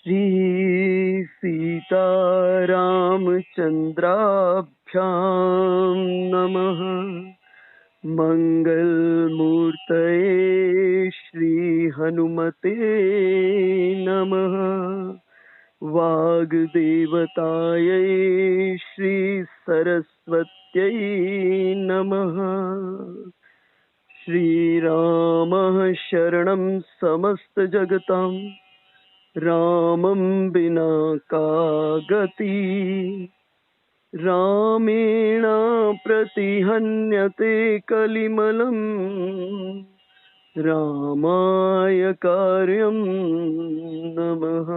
श्री सीतारामचन्द्राभ्यां नमः। मंगलमूर्तये श्री हनुमते नमः। वाग्देवतायै श्री सरस्वत्यै नमः। श्रीरामः शरणं समस्तजगतां, रामं विना का गति। रामेण प्रतिहन्यते कलिमलं, रामाय कार्यं नमः।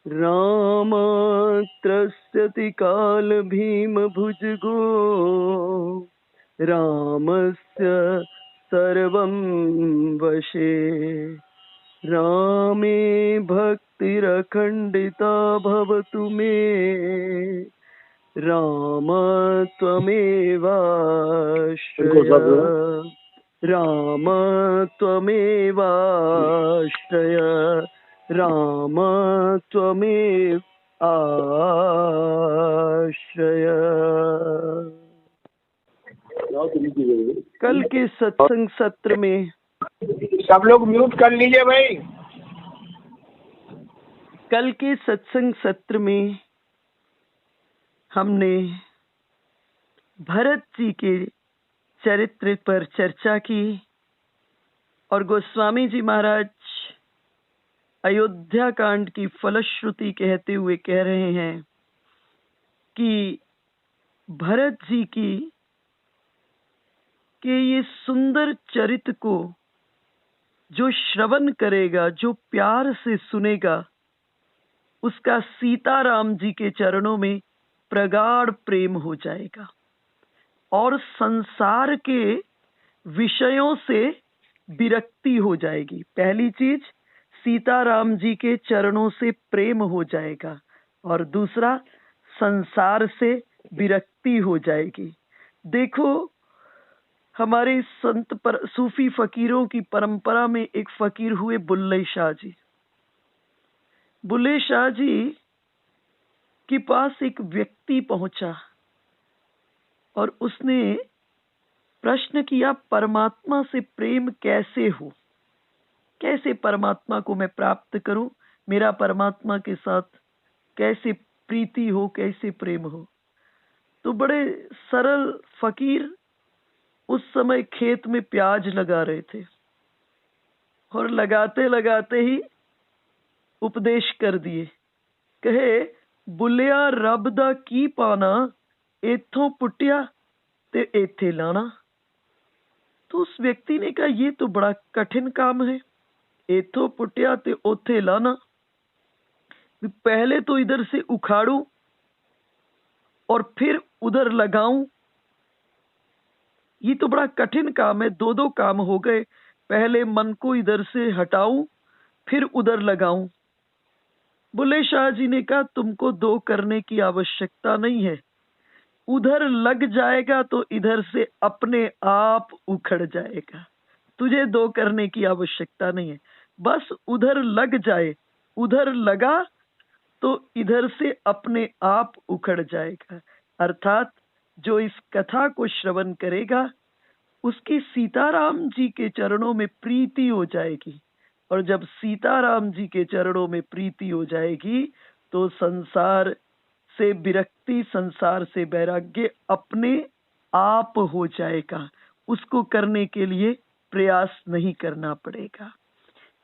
रामत्रस्यति कालभीमभुजगो, रामस्य सर्वं वशे। रामे भक्तिरखण्डिता भवतु मे, राम त्वमेवाश्रय। राम त्वमेवाश्रय, राम त्वमेव आश्रय। कल के सत्संग सत्र में सब लोग म्यूट कर लीजिए भाई। कल के सत्संग सत्र में हमने भरत जी के चरित्र पर चर्चा की और गोस्वामी जी महाराज अयोध्या कांड की फलश्रुति कहते हुए कह रहे हैं कि भरत जी की के ये सुंदर चरित्र को जो श्रवण करेगा, जो प्यार से सुनेगा, उसका सीताराम जी के चरणों में प्रगाढ़ प्रेम हो जाएगा और संसार के विषयों से विरक्ति हो जाएगी। पहली चीज, सीताराम जी के चरणों से प्रेम हो जाएगा और दूसरा, संसार से विरक्ति हो जाएगी। देखो, हमारे संत पर सूफी फकीरों की परंपरा में एक फकीर हुए बुल्ले शाह जी। बुल्ले शाह जी के पास एक व्यक्ति पहुंचा और उसने प्रश्न किया, परमात्मा से प्रेम कैसे हो, कैसे परमात्मा को मैं प्राप्त करूं, मेरा परमात्मा के साथ कैसे प्रीति हो, कैसे प्रेम हो। तो बड़े सरल फकीर उस समय खेत में प्याज लगा रहे थे और लगाते लगाते ही उपदेश कर दिए। कहे, बुलिया रब दा की पाना, एथों पुटिया ते एथे लाना। तो उस व्यक्ति ने कहा, ये तो बड़ा कठिन काम है, एथों पुटिया ते ओथे लाना। पहले तो इधर से उखाड़ू और फिर उधर लगाऊं, ये तो बड़ा कठिन काम है। दो दो काम हो गए, पहले मन को इधर से हटाऊं फिर उधर लगाऊं। बुल्ले शाह जी ने कहा, तुमको दो करने की आवश्यकता नहीं है, उधर लग जाएगा तो इधर से अपने आप उखड़ जाएगा। तुझे दो करने की आवश्यकता नहीं है, बस उधर लग जाए, उधर लगा तो इधर से अपने आप उखड़ जाएगा। अर्थात जो इस कथा को श्रवण करेगा उसकी सीताराम जी के चरणों में प्रीति हो जाएगी और जब सीताराम जी के चरणों में प्रीति हो जाएगी तो संसार से विरक्ति, संसार से वैराग्य अपने आप हो जाएगा। उसको करने के लिए प्रयास नहीं करना पड़ेगा।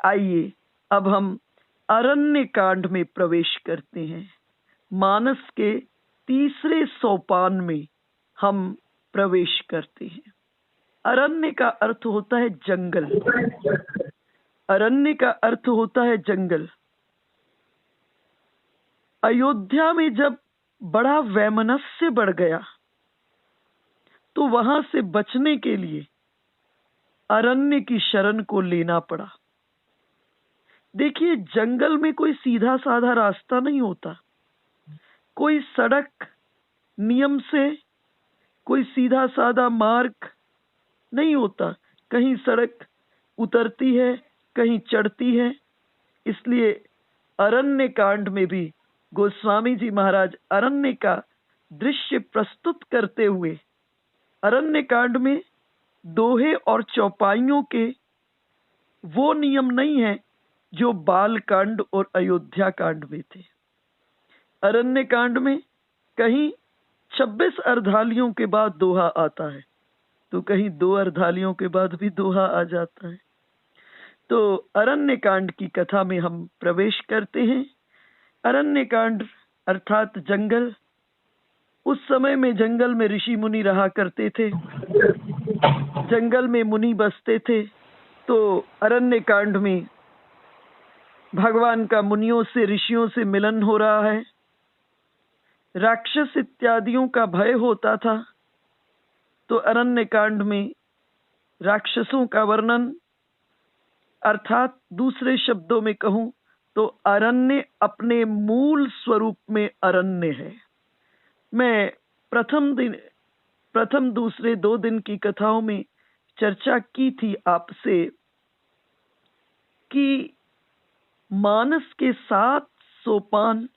आइए अब हम अरण्य कांड में प्रवेश करते हैं। मानस के तीसरे सोपान में हम प्रवेश करते हैं। अरण्य का अर्थ होता है जंगल। अरण्य का अर्थ होता है जंगल। अयोध्या में जब बड़ा वैमनस्य बढ़ गया तो वहां से बचने के लिए अरण्य की शरण को लेना पड़ा। देखिए, जंगल में कोई सीधा साधा रास्ता नहीं होता, कोई सड़क नियम से, कोई सीधा साधा मार्ग नहीं होता। कहीं सड़क उतरती है, कहीं चढ़ती है। इसलिए अरण्य कांड में भी गोस्वामी जी महाराज अरण्य का दृश्य प्रस्तुत करते हुए अरण्य कांड में दोहे और चौपाइयों के वो नियम नहीं है जो बाल कांड और अयोध्या कांड में थे। अरण्य कांड में कहीं 26 अर्धालियों के बाद दोहा आता है, तो कहीं 2 अर्धालियों के बाद भी दोहा आ जाता है। तो अरण्य कांड की कथा में हम प्रवेश करते हैं। अरण्य कांड अर्थात जंगल। उस समय में जंगल में ऋषि मुनि रहा करते थे, जंगल में मुनि बसते थे। तो अरण्य कांड में भगवान का मुनियों से ऋषियों से मिलन हो रहा है। राक्षस इत्यादियों का भय होता था, तो अरण्य कांड में राक्षसों का वर्णन, अर्थात दूसरे शब्दों में कहूं तो अरण्य अपने मूल स्वरूप में अरण्य है। मैं प्रथम दूसरे 2 दिन की कथाओं में चर्चा की थी आपसे कि मानस के 7 सोपान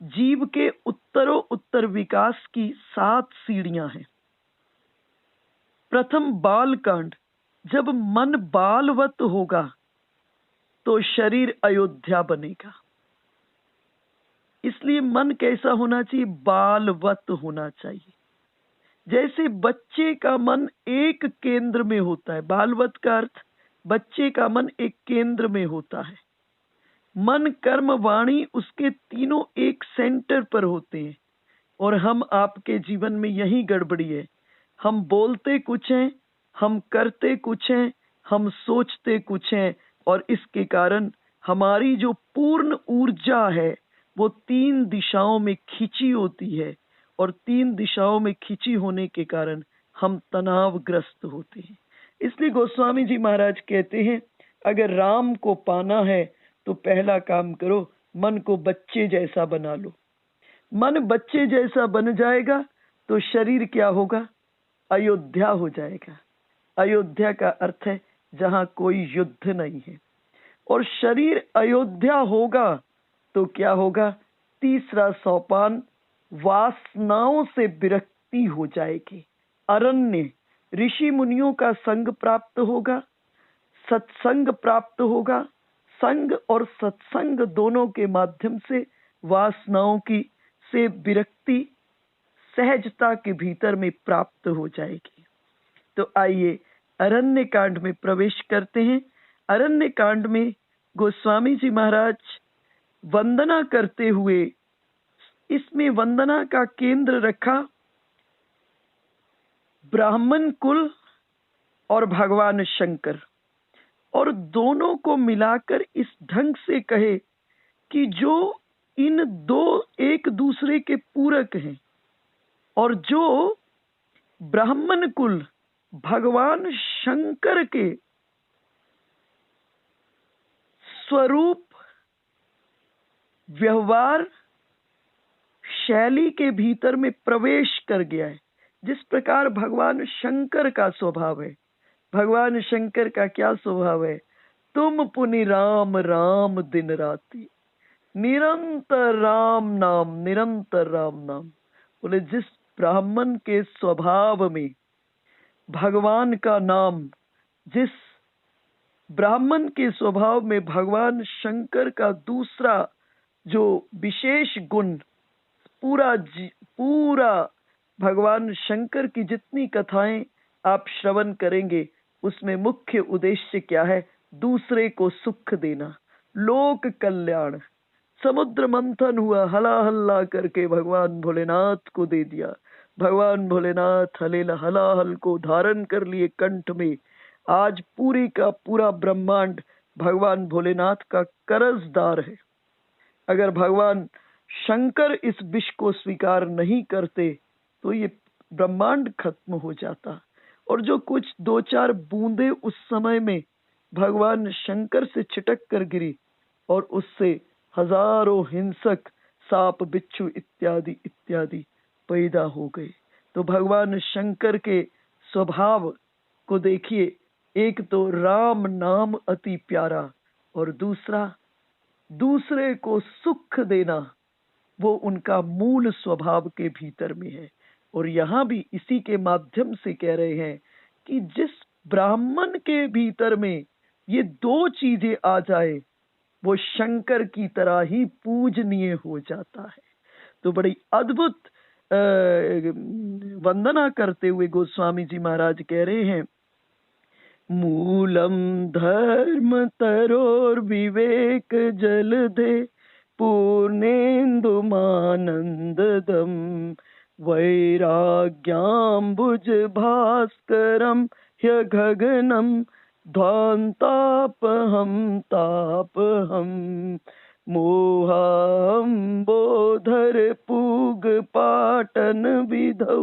जीव के उत्तरोत्तर विकास की 7 सीढ़ियां हैं। प्रथम बाल कांड, जब मन बालवत होगा तो शरीर अयोध्या बनेगा। इसलिए मन कैसा होना चाहिए? बालवत होना चाहिए। जैसे बच्चे का मन एक केंद्र में होता है, बालवत का अर्थ बच्चे का मन एक केंद्र में होता है। मन, कर्म, वाणी उसके तीनों एक सेंटर पर होते हैं। और हम आपके जीवन में यही गड़बड़ी है। हम बोलते कुछ हैं, हम करते कुछ हैं, हम सोचते कुछ हैं, और इसके कारण हमारी जो पूर्ण ऊर्जा है वो 3 दिशाओं में खिंची होती है, और 3 दिशाओं में खिंची होने के कारण हम तनावग्रस्त होते हैं। इसलिए गोस्वामी जी महाराज कहते हैं, अगर राम को पाना है तो पहला काम करो, मन को बच्चे जैसा बना लो। मन बच्चे जैसा बन जाएगा तो शरीर क्या होगा? अयोध्या हो जाएगा। अयोध्या का अर्थ है जहां कोई युद्ध नहीं है। और शरीर अयोध्या होगा तो क्या होगा? तीसरा सोपान, वासनाओं से विरक्ति हो जाएगी। अरण्य, ऋषि मुनियों का संग प्राप्त होगा, सत्संग प्राप्त होगा। संग और सत्संग दोनों के माध्यम से वासनाओं की से विरक्ति सहजता के भीतर में प्राप्त हो जाएगी। तो आइए अरण्य कांड में प्रवेश करते हैं। अरण्य कांड में गोस्वामी जी महाराज वंदना करते हुए इसमें वंदना का केंद्र रखा ब्राह्मण कुल और भगवान शंकर, और दोनों को मिलाकर इस ढंग से कहे कि जो इन 2 एक दूसरे के पूरक हैं, और जो ब्राह्मण कुल भगवान शंकर के स्वरूप, व्यवहार, शैली के भीतर में प्रवेश कर गया है। जिस प्रकार भगवान शंकर का स्वभाव है, भगवान शंकर का क्या स्वभाव है? तुम पुनि राम राम दिन राति, निरंतर राम नाम, निरंतर राम नाम। बोले जिस ब्राह्मण के स्वभाव में भगवान का नाम, जिस ब्राह्मण के स्वभाव में भगवान शंकर का दूसरा जो विशेष गुण, पूरा भगवान शंकर की जितनी कथाएं आप श्रवण करेंगे उसमें मुख्य उद्देश्य क्या है? दूसरे को सुख देना, लोक कल्याण। समुद्र मंथन हुआ, हला हल्ला करके भगवान भोलेनाथ को दे दिया। भगवान भोलेनाथ हलाहल को धारण कर लिए कंठ में। आज पूरी का पूरा ब्रह्मांड भगवान भोलेनाथ का कर्जदार है। अगर भगवान शंकर इस विष को स्वीकार नहीं करते तो ये ब्रह्मांड खत्म हो जाता। और जो कुछ 2-4 बूंदे उस समय में भगवान शंकर से छिटक कर गिरी और उससे हजारों हिंसक सांप, बिच्छू इत्यादि इत्यादि पैदा हो गए। तो भगवान शंकर के स्वभाव को देखिए, एक तो राम नाम अति प्यारा, और दूसरा दूसरे को सुख देना, वो उनका मूल स्वभाव के भीतर में है। और यहाँ भी इसी के माध्यम से कह रहे हैं कि जिस ब्राह्मण के भीतर में ये दो चीजें आ जाए, वो शंकर की तरह ही पूजनीय हो जाता है। तो बड़ी अद्भुत वंदना करते हुए गोस्वामी जी महाराज कह रहे हैं, मूलम धर्म तरोर विवेक जलधे पूर्णेन्दुमानंददम वैराग्याम्बुज भास्करम ह्यगगनम ध्वान्तापहम तापहम मोहाम्बोधर पूग पाटन विधौ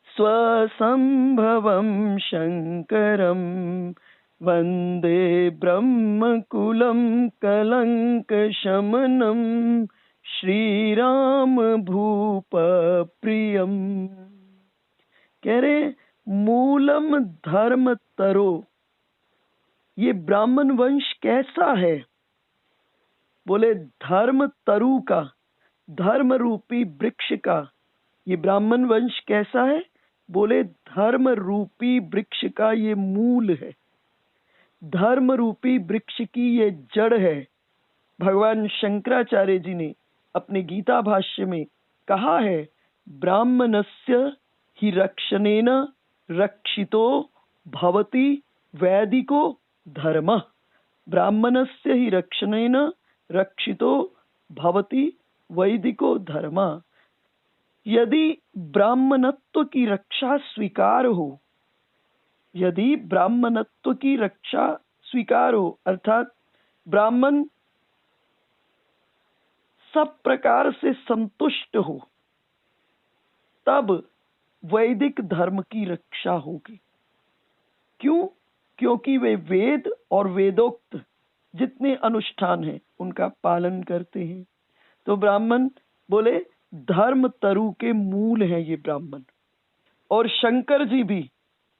स्वसंभवं शंकरं वंदे ब्रह्मकुलं कलंकशमनं श्रीराम भूप प्रियम। कह रहे मूलम धर्म तरो, ये ब्राह्मण वंश कैसा है? बोले धर्म तरु का, धर्म रूपी वृक्ष का ये ब्राह्मण वंश कैसा है? बोले धर्म रूपी वृक्ष का ये मूल है, धर्म रूपी वृक्ष की ये जड़ है। भगवान शंकराचार्य जी ने अपने गीता भाष्य में कहा है, ब्राह्मणस्य हि रक्षणेन रक्षितो भवति वैदिको धर्मः। ब्राह्मणस्य हि रक्षणेन रक्षितो भवति वैदिको धर्मः। यदि ब्राह्मणत्व की रक्षा स्वीकार हो, यदि ब्राह्मणत्व की रक्षा स्वीकार हो, अर्थात ब्राह्मण सब प्रकार से संतुष्ट हो, तब वैदिक धर्म की रक्षा होगी। क्यों? क्योंकि वे वेद और वेदोक्त जितने अनुष्ठान हैं उनका पालन करते हैं। तो ब्राह्मण बोले धर्म तरु के मूल हैं ये ब्राह्मण, और शंकर जी भी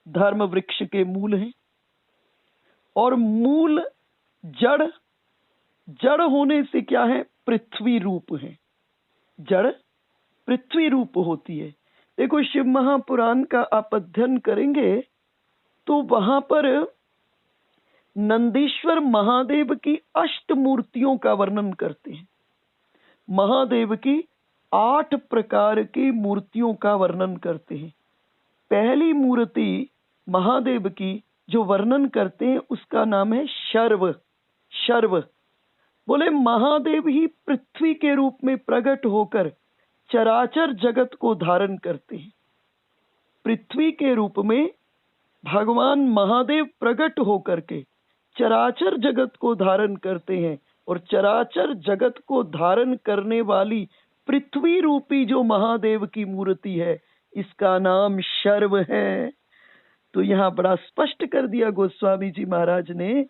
धर्म वृक्ष के मूल हैं। और मूल जड़, जड़ होने से क्या है? पृथ्वी रूप है। जड़ पृथ्वी रूप होती है। देखो शिव महापुराण का आप अध्ययन करेंगे तो वहां पर नंदीश्वर महादेव की अष्ट मूर्तियों का वर्णन करते हैं। महादेव की 8 प्रकार की मूर्तियों का वर्णन करते हैं। पहली मूर्ति महादेव की जो वर्णन करते हैं उसका नाम है शर्व। शर्व बोले महादेव ही पृथ्वी के रूप में प्रकट होकर चराचर जगत को धारण करते हैं। पृथ्वी के रूप में भगवान महादेव प्रकट होकर के चराचर जगत को धारण करते हैं, और चराचर जगत को धारण करने वाली पृथ्वी रूपी जो महादेव की मूर्ति है इसका नाम शर्व है। तो यहाँ बड़ा स्पष्ट कर दिया गोस्वामी जी महाराज ने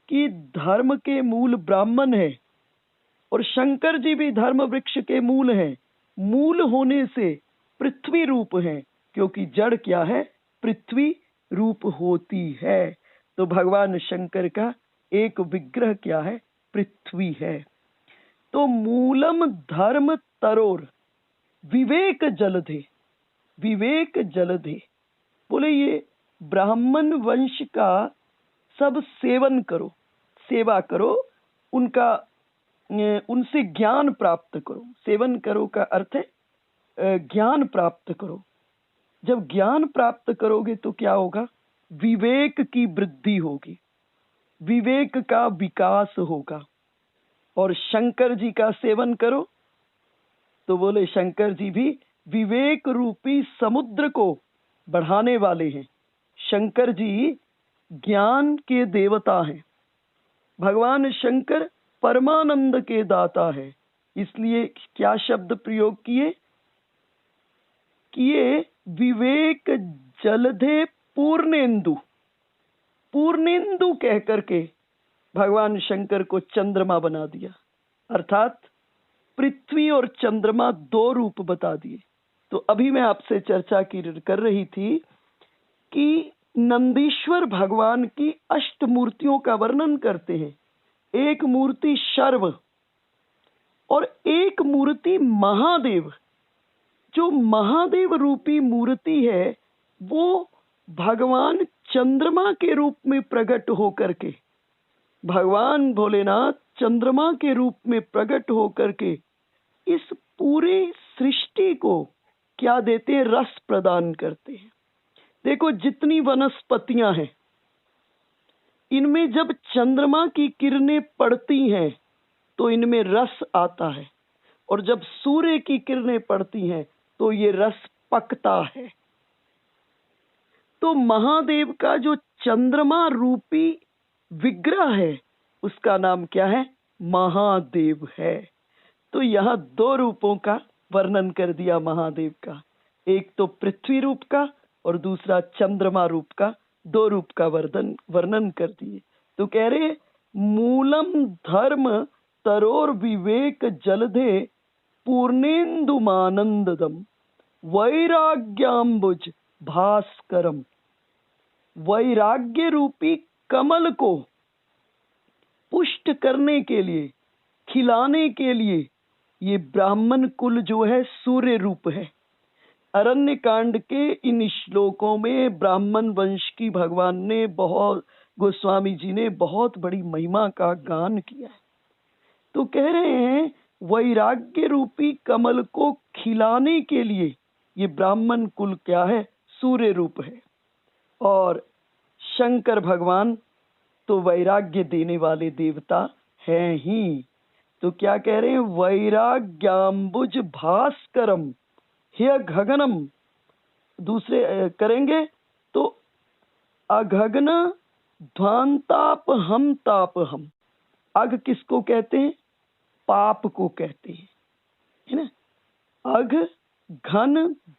कि धर्म के मूल ब्राह्मण है, और शंकर जी भी धर्म वृक्ष के मूल हैं। मूल होने से पृथ्वी रूप है, क्योंकि जड़ क्या है? पृथ्वी रूप होती है। तो भगवान शंकर का एक विग्रह क्या है? पृथ्वी है। तो मूलम धर्म तरोर विवेक जलधे, विवेक जलधे बोले ये ब्राह्मण वंश का सब सेवन करो, सेवा करो, उनका उनसे ज्ञान प्राप्त करो। सेवन करो का अर्थ है ज्ञान प्राप्त करो। जब ज्ञान प्राप्त करोगे तो क्या होगा? विवेक की वृद्धि होगी, विवेक का विकास होगा। और शंकर जी का सेवन करो तो बोले शंकर जी भी विवेक रूपी समुद्र को बढ़ाने वाले हैं। शंकर जी ज्ञान के देवता हैं। भगवान शंकर परमानंद के दाता है। इसलिए क्या शब्द प्रयोग किए? विवेक जलधे पूर्णेन्दु। पूर्णेन्दु कह करके भगवान शंकर को चंद्रमा बना दिया, अर्थात पृथ्वी और चंद्रमा 2 रूप बता दिए। तो अभी मैं आपसे चर्चा कर रही थी कि नंदीश्वर भगवान की अष्ट मूर्तियों का वर्णन करते हैं। एक मूर्ति शर्व और एक मूर्ति महादेव। जो महादेव रूपी मूर्ति है वो भगवान चंद्रमा के रूप में प्रकट होकर के, भगवान भोलेनाथ चंद्रमा के रूप में प्रकट होकर के इस पूरे सृष्टि को क्या देते हैं? रस प्रदान करते हैं। देखो जितनी वनस्पतियां हैं इनमें जब चंद्रमा की किरणें पड़ती हैं तो इनमें रस आता है, और जब सूर्य की किरणें पड़ती हैं तो ये रस पकता है। तो महादेव का जो चंद्रमा रूपी विग्रह है उसका नाम क्या है? महादेव है। तो यहां दो रूपों का वर्णन कर दिया महादेव का, एक तो पृथ्वी रूप का और दूसरा चंद्रमा रूप का। दो रूप का वर्णन कर दिए। तो कह रहे मूलम धर्म तरोर विवेक जलधे पूर्णेन्दुमानंददम वैराग्याम्बुज भास्करम। वैराग्य रूपी कमल को पुष्ट करने के लिए, खिलाने के लिए ये ब्राह्मण कुल जो है सूर्य रूप है। अरण्य कांड के इन श्लोकों में ब्राह्मण वंश की भगवान ने गोस्वामी जी ने बहुत बड़ी महिमा का गान किया है। तो कह रहे हैं वैराग्य रूपी कमल को खिलाने के लिए ये ब्राह्मण कुल क्या है? सूर्य रूप है। और शंकर भगवान तो वैराग्य देने वाले देवता हैं ही। तो क्या कह रहे हैं? वैराग्याम्बुज भास्करम हे गगनम। दूसरे करेंगे तो अगगन ध्वांताप हम ताप हम। अग किसको कहते हैं? पाप को कहते हैं, है ना। अघ घन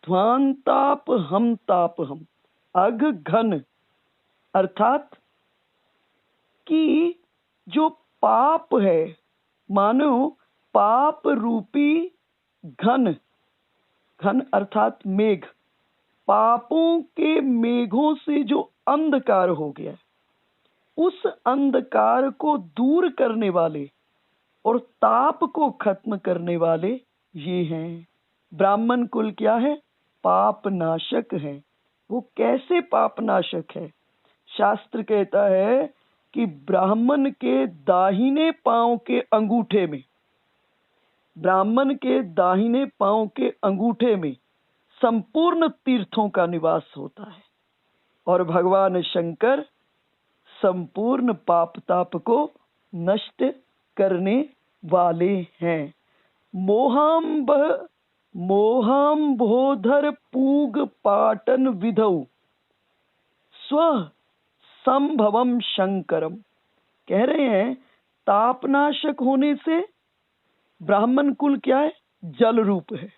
ध्वांताप हम ताप हम। अघ घन अर्थात कि जो पाप है, मानो पाप रूपी घन, घन अर्थात मेघ, पापों के मेघों से जो अंधकार हो गया उस अंधकार को दूर करने वाले और ताप को खत्म करने वाले ये हैं। ब्राह्मण कुल क्या है? पाप नाशक है। वो कैसे पाप नाशक है? शास्त्र कहता है कि ब्राह्मण के दाहिने पांव के अंगूठे में, ब्राह्मण के दाहिने पांव के अंगूठे में संपूर्ण तीर्थों का निवास होता है, और भगवान शंकर संपूर्ण पाप ताप को नष्ट करने वाले हैं। मोहाम्बोधर पूग पाटन विधौ स्व संभवम शंकरम। कह रहे हैं तापनाशक होने से ब्राह्मण कुल क्या है? जल रूप है,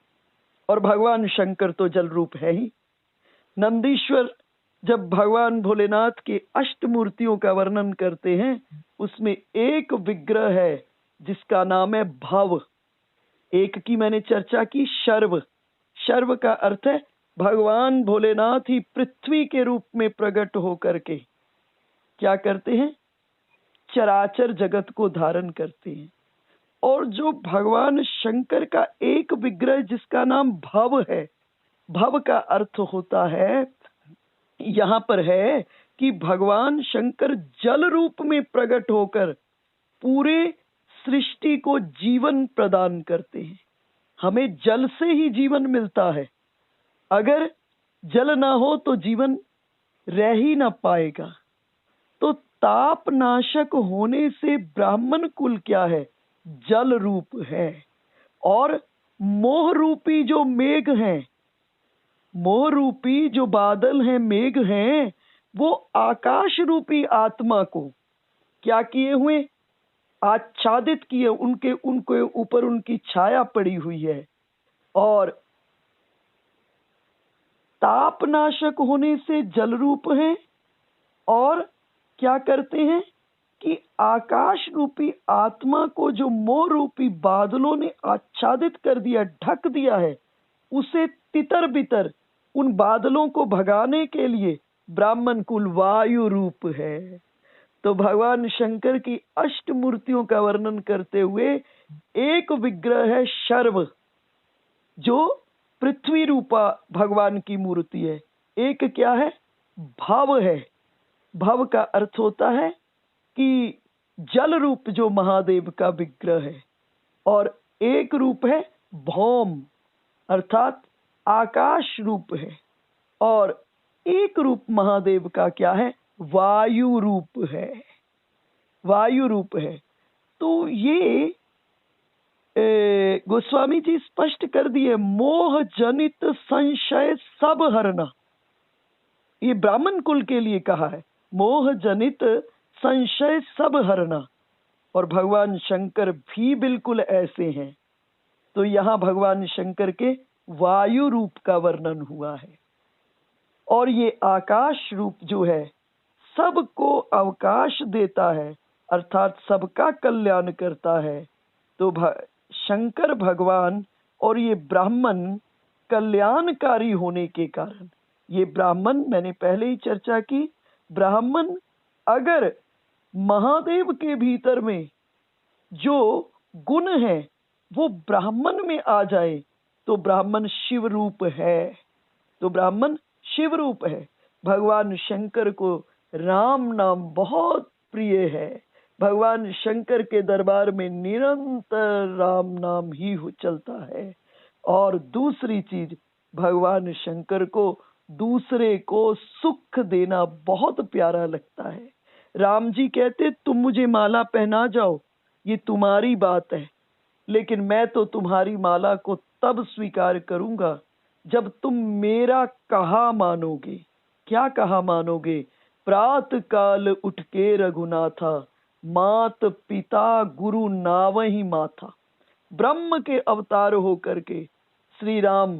और भगवान शंकर तो जल रूप है ही। नंदीश्वर जब भगवान भोलेनाथ के अष्ट मूर्तियों का वर्णन करते हैं उसमें एक विग्रह है जिसका नाम है भव। एक की मैंने चर्चा की शर्व। शर्व का अर्थ है भगवान भोलेनाथ ही पृथ्वी के रूप में प्रकट होकर के क्या करते हैं? चराचर जगत को धारण करते हैं। और जो भगवान शंकर का एक विग्रह जिसका नाम भव है, भव का अर्थ होता है, यहां पर है कि भगवान शंकर जल रूप में प्रकट होकर पूरे सृष्टि को जीवन प्रदान करते हैं। हमें जल से ही जीवन मिलता है। अगर जल ना हो तो जीवन रह ही ना पाएगा। तो ताप नाशक होने से ब्राह्मण कुल क्या है? जल रूप है। और मोह रूपी जो मेघ हैं, मोह रूपी जो बादल हैं, मेघ हैं, वो आकाश रूपी आत्मा को क्या किए हुए? आच्छादित किए, उनके ऊपर उनकी छाया पड़ी हुई है। और तापनाशक होने से जल रूप है, और क्या करते हैं कि आकाश रूपी आत्मा को जो मोह रूपी बादलों ने आच्छादित कर दिया, ढक दिया है, उसे तितर बितर उन बादलों को भगाने के लिए ब्राह्मण कुल वायु रूप है। तो भगवान शंकर की अष्ट मूर्तियों का वर्णन करते हुए एक विग्रह है शर्व, जो पृथ्वी रूपा भगवान की मूर्ति है। एक क्या है? भव है। भव का अर्थ होता है कि जल रूप जो महादेव का विग्रह है। और एक रूप है भौम, अर्थात आकाश रूप है। और एक रूप महादेव का क्या है? वायु रूप है। वायु रूप है। तो ये गोस्वामी जी स्पष्ट कर दिए, मोह जनित संशय सब हरना। ये ब्राह्मण कुल के लिए कहा है, मोह जनित संशय सब हरना। और भगवान शंकर भी बिल्कुल ऐसे हैं। तो यहां भगवान शंकर के वायु रूप का वर्णन हुआ है। और ये आकाश रूप जो है, सबको अवकाश देता है, अर्थात सबका कल्याण करता है। तो शंकर भगवान और ये ब्राह्मण कल्याणकारी होने के कारण, ये ब्राह्मण, मैंने पहले ही चर्चा की, ब्राह्मण अगर महादेव के भीतर में जो गुण है वो ब्राह्मण में आ जाए तो ब्राह्मण शिव रूप है। तो ब्राह्मण शिव रूप है। भगवान शंकर को राम नाम बहुत प्रिय है। भगवान शंकर के दरबार में निरंतर राम नाम ही चलता है। और दूसरी चीज, भगवान शंकर को दूसरे को सुख देना बहुत प्यारा लगता है। राम जी कहते तुम मुझे माला पहना जाओ, ये तुम्हारी बात है, लेकिन मैं तो तुम्हारी माला को तब स्वीकार करूंगा जब तुम मेरा कहा मानोगे। क्या कहा मानोगे? प्रात काल उठ के रघुनाथा, मात पिता गुरु नावहि माथा। ब्रह्म के अवतार होकर के श्री राम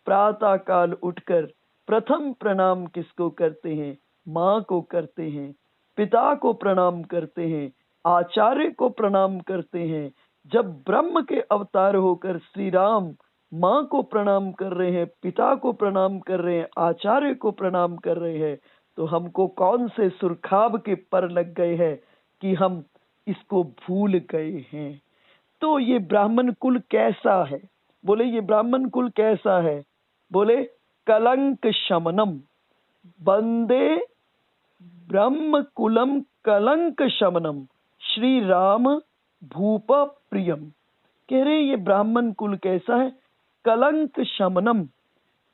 प्रातः काल उठकर प्रथम प्रणाम किसको करते हैं? माँ को करते हैं, पिता को प्रणाम करते हैं, आचार्य को प्रणाम करते हैं। जब ब्रह्म के अवतार होकर श्री राम माँ को प्रणाम कर रहे हैं, पिता को प्रणाम कर रहे हैं, आचार्य को प्रणाम कर रहे हैं, तो हमको कौन से सुरखाब के पर लग गए हैं कि हम इसको भूल गए हैं। तो ये ब्राह्मण कुल कैसा है? बोले ये ब्राह्मण कुल कैसा है? बोले कलंक शमनम, वंदे ब्रह्म कुलम कलंक शमनम, श्री राम भूप प्रियम। कह रहे ये ब्राह्मण कुल कैसा है? कलंक शमनम,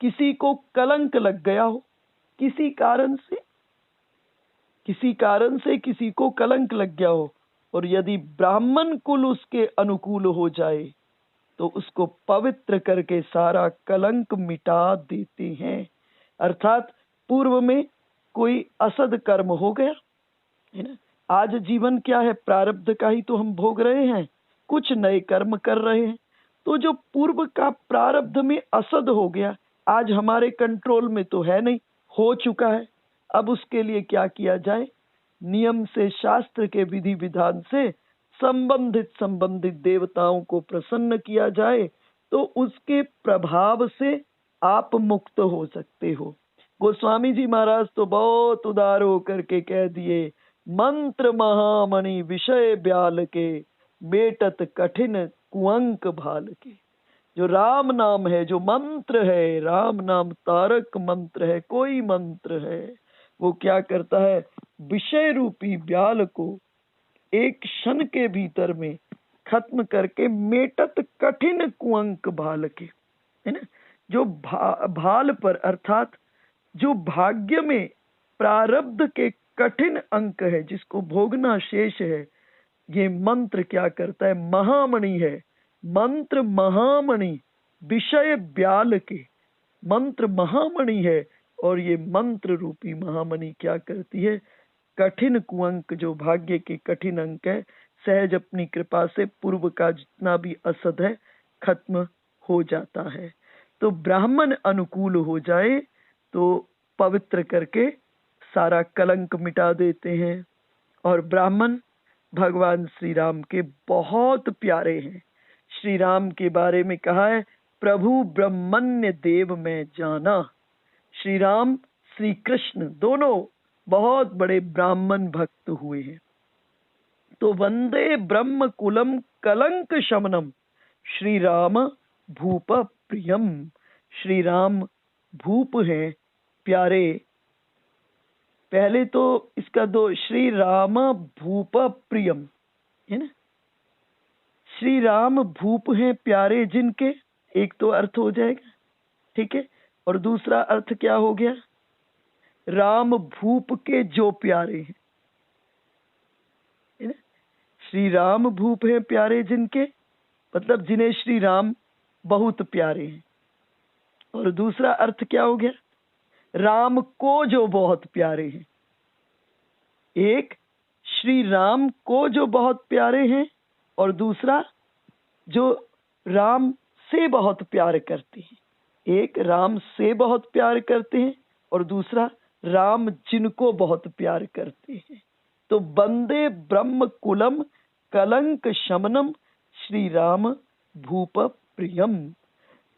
किसी को कलंक लग गया हो, किसी कारण से किसी को कलंक लग गया हो, और यदि ब्राह्मण कुल उसके अनुकूल हो जाए तो उसको पवित्र करके सारा कलंक मिटा देते हैं। अर्थात पूर्व में कोई असद कर्म हो गया है ना, आज जीवन क्या है? प्रारब्ध का ही तो हम भोग रहे हैं, कुछ नए कर्म कर रहे हैं। तो जो पूर्व का प्रारब्ध में असद हो गया, आज हमारे कंट्रोल में तो है नहीं, हो चुका है। अब उसके लिए क्या किया जाए? नियम से, शास्त्र के विधि विधान से संबंधित देवताओं को प्रसन्न किया जाए तो उसके प्रभाव से आप मुक्त हो सकते हो। गोस्वामी जी महाराज तो बहुत उदार होकर के कह दिए, मंत्र महामणि विषय ब्याल के, बेटत कठिन कुअंक भाल के। जो राम नाम है, जो मंत्र है, राम नाम तारक मंत्र है, कोई मंत्र है, वो क्या करता है? विषय रूपी ब्याल को एक क्षण के भीतर में खत्म करके, मेटत कठिन कुअंक भाल के, है ना, जो भाल पर, अर्थात जो भाग्य में प्रारब्ध के कठिन अंक है, जिसको भोगना शेष है, ये मंत्र क्या करता है? महामणि है। मंत्र महामणि, विषय ब्याल के, मंत्र महामणि है। और ये मंत्र रूपी महामणि क्या करती है? कठिन कुअंक, जो भाग्य के कठिन अंक है, सहज अपनी कृपा से पूर्व का जितना भी असद है खत्म हो जाता है। तो ब्राह्मण अनुकूल हो जाए तो पवित्र करके सारा कलंक मिटा देते हैं। और ब्राह्मण भगवान श्री राम के बहुत प्यारे हैं। श्री राम के बारे में कहा है, प्रभु ब्रह्मण्य देव में जाना। श्री राम, श्री कृष्ण दोनों बहुत बड़े ब्राह्मण भक्त हुए हैं। तो वंदे ब्रह्म कुलम कलंक शमनम श्री राम भूप प्रियम। श्री राम भूप हैं प्यारे। पहले तो इसका दो, श्री राम भूप प्रियम है ना। श्री राम भूप हैं प्यारे जिनके, एक तो अर्थ हो जाएगा, ठीक है। और दूसरा अर्थ क्या हो गया? राम भूप के जो प्यारे हैं, है ना। श्री राम भूप हैं प्यारे जिनके, मतलब जिन्हें श्री राम बहुत प्यारे हैं। और दूसरा अर्थ क्या हो गया? राम को जो बहुत प्यारे हैं। एक, श्री राम को जो बहुत प्यारे हैं, और दूसरा जो राम से बहुत प्यार करते हैं। एक राम से बहुत प्यार करते हैं और दूसरा राम जिनको बहुत प्यार करते हैं। तो वंदे ब्रह्म कुलम कलंक शमनम श्री राम भूप प्रियम।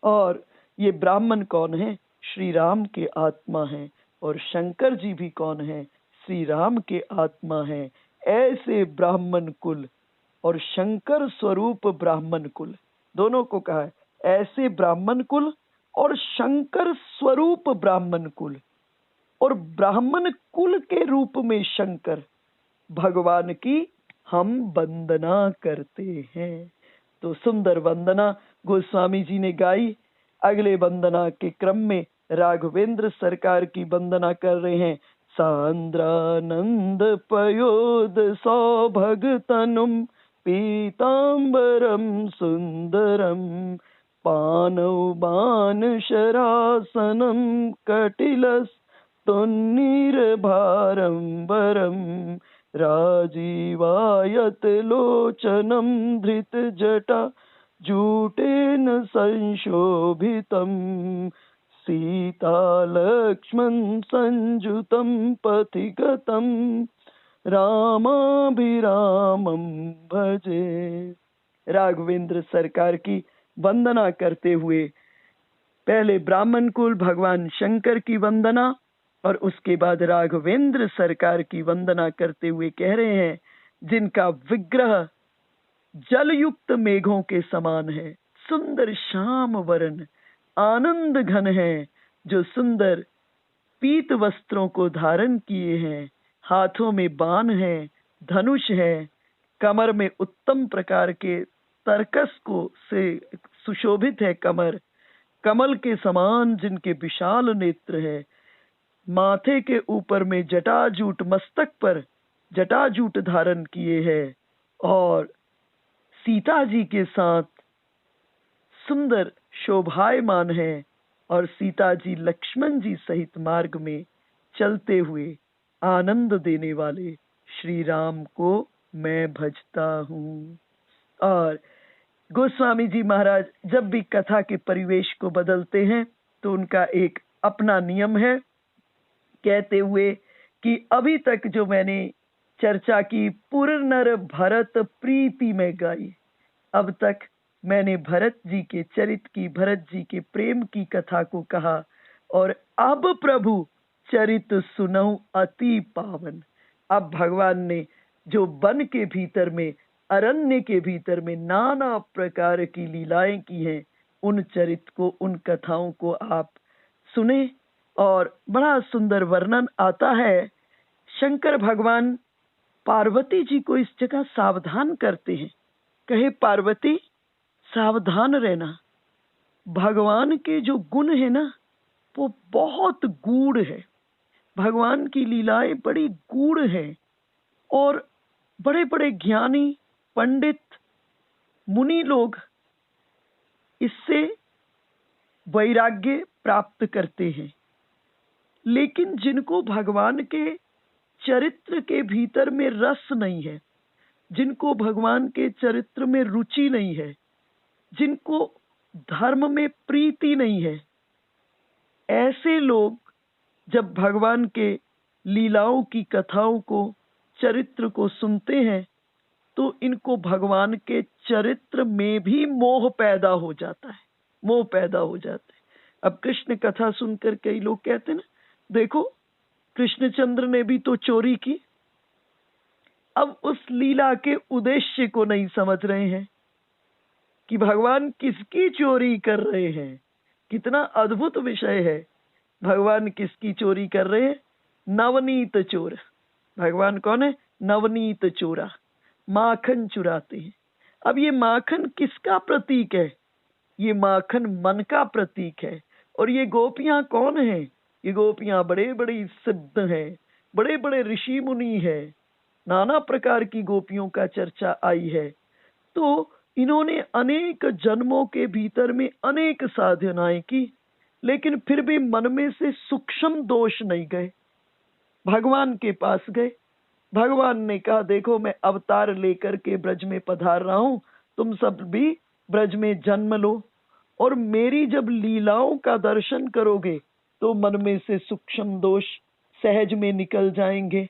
और ये ब्राह्मण कौन है? श्री राम के आत्मा हैं। और शंकर जी भी कौन है? श्री राम के आत्मा हैं। ऐसे ब्राह्मण कुल और शंकर स्वरूप ब्राह्मण कुल, दोनों को कहा है। ऐसे ब्राह्मण कुल और शंकर स्वरूप ब्राह्मण कुल, और ब्राह्मण कुल के रूप में शंकर भगवान की हम वंदना करते हैं। तो सुंदर वंदना गोस्वामी जी ने गाई। अगले वंदना के क्रम में राघवेंद्र सरकार की वंदना कर रहे हैं। सांद्रानंद पयोद सौभगतनुम पीतांबरम सुंदरम पानौ बाण शरासनम कटिलस तुन्नीरभारंबरम राजीवायत लोचनम धृत जटा जूटेन संशोभितम सीता लक्ष्मण संयुतम पथिगतम रामाभिरामम भजे। राघवेंद्र सरकार की वंदना करते हुए पहले ब्राह्मण कुल भगवान शंकर की वंदना, और उसके बाद राघवेंद्र सरकार की वंदना करते हुए कह रहे हैं, जिनका विग्रह जलयुक्त मेघों के समान है, सुंदर श्याम वर्ण, आनंद घन है, जो सुंदर पीत वस्त्रों को धारण किए हैं, हाथों में बाण है, धनुष है, कमर में उत्तम प्रकार के तरकस को से सुशोभित है कमर, कमल के समान जिनके विशाल नेत्र है, माथे के ऊपर में जटाजूट, मस्तक पर जटाजूट धारण किए हैं, और सीता जी के साथ सुंदर शोभायमान है, और सीता जी लक्ष्मण जी सहित मार्ग में चलते हुए आनंद देने वाले श्री राम को मैं भजता हूँ। और गोस्वामी जी महाराज जब भी कथा के परिवेश को बदलते हैं तो उनका एक अपना नियम है, कहते हुए कि अभी तक जो मैंने चर्चा की पुरनर भरत प्रीति में गाई, अब तक मैंने भरत जी के चरित की, भरत जी के प्रेम की कथा को कहा, और अब प्रभु चरित सुनऊं अति पावन। अब भगवान ने जो वन के भीतर में, अरण्य के भीतर में नाना प्रकार की लीलाएं की हैं, उन चरित को, उन कथाओं को आप सुने। और बड़ा सुंदर वर्णन आता है। शंकर भगवान पार्वती जी को इस जगह सावधान करते हैं, कहे पार्वती सावधान रहना, भगवान के जो गुण है ना वो बहुत गूढ़ है, भगवान की लीलाएं बड़ी गूढ़ है, और बड़े बड़े ज्ञानी पंडित मुनि लोग इससे वैराग्य प्राप्त करते हैं, लेकिन जिनको भगवान के चरित्र के भीतर में रस नहीं है, जिनको भगवान के चरित्र में रुचि नहीं है, जिनको धर्म में प्रीति नहीं है, ऐसे लोग जब भगवान के लीलाओं की कथाओं को, चरित्र को सुनते हैं तो इनको भगवान के चरित्र में भी मोह पैदा हो जाता है, मोह पैदा हो जाता है। अब कृष्ण कथा सुनकर कई लोग कहते हैं ना, देखो कृष्णचंद्र ने भी तो चोरी की। अब उस लीला के उद्देश्य को नहीं समझ रहे हैं कि भगवान किसकी चोरी कर रहे हैं। कितना अद्भुत विषय है। भगवान किसकी चोरी कर रहे हैं? नवनीत चोर। भगवान कौन है? नवनीत चोरा, माखन चुराते हैं। अब ये माखन किसका प्रतीक है? ये माखन मन का प्रतीक है। और ये गोपियां कौन है? ये गोपियां बड़े बड़े सिद्ध हैं, बड़े बड़े ऋषि मुनि हैं। नाना प्रकार की गोपियों का चर्चा आई है। तो इन्होंने अनेक जन्मों के भीतर में अनेक साधनाएं की, लेकिन फिर भी मन में से सूक्ष्म दोष नहीं गए। भगवान के पास गए। भगवान ने कहा, देखो मैं अवतार लेकर के ब्रज में पधार रहा हूं, तुम सब भी ब्रज में जन्म लो, और मेरी जब लीलाओं का दर्शन करोगे तो मन में से सूक्ष्म दोष सहज में निकल जाएंगे।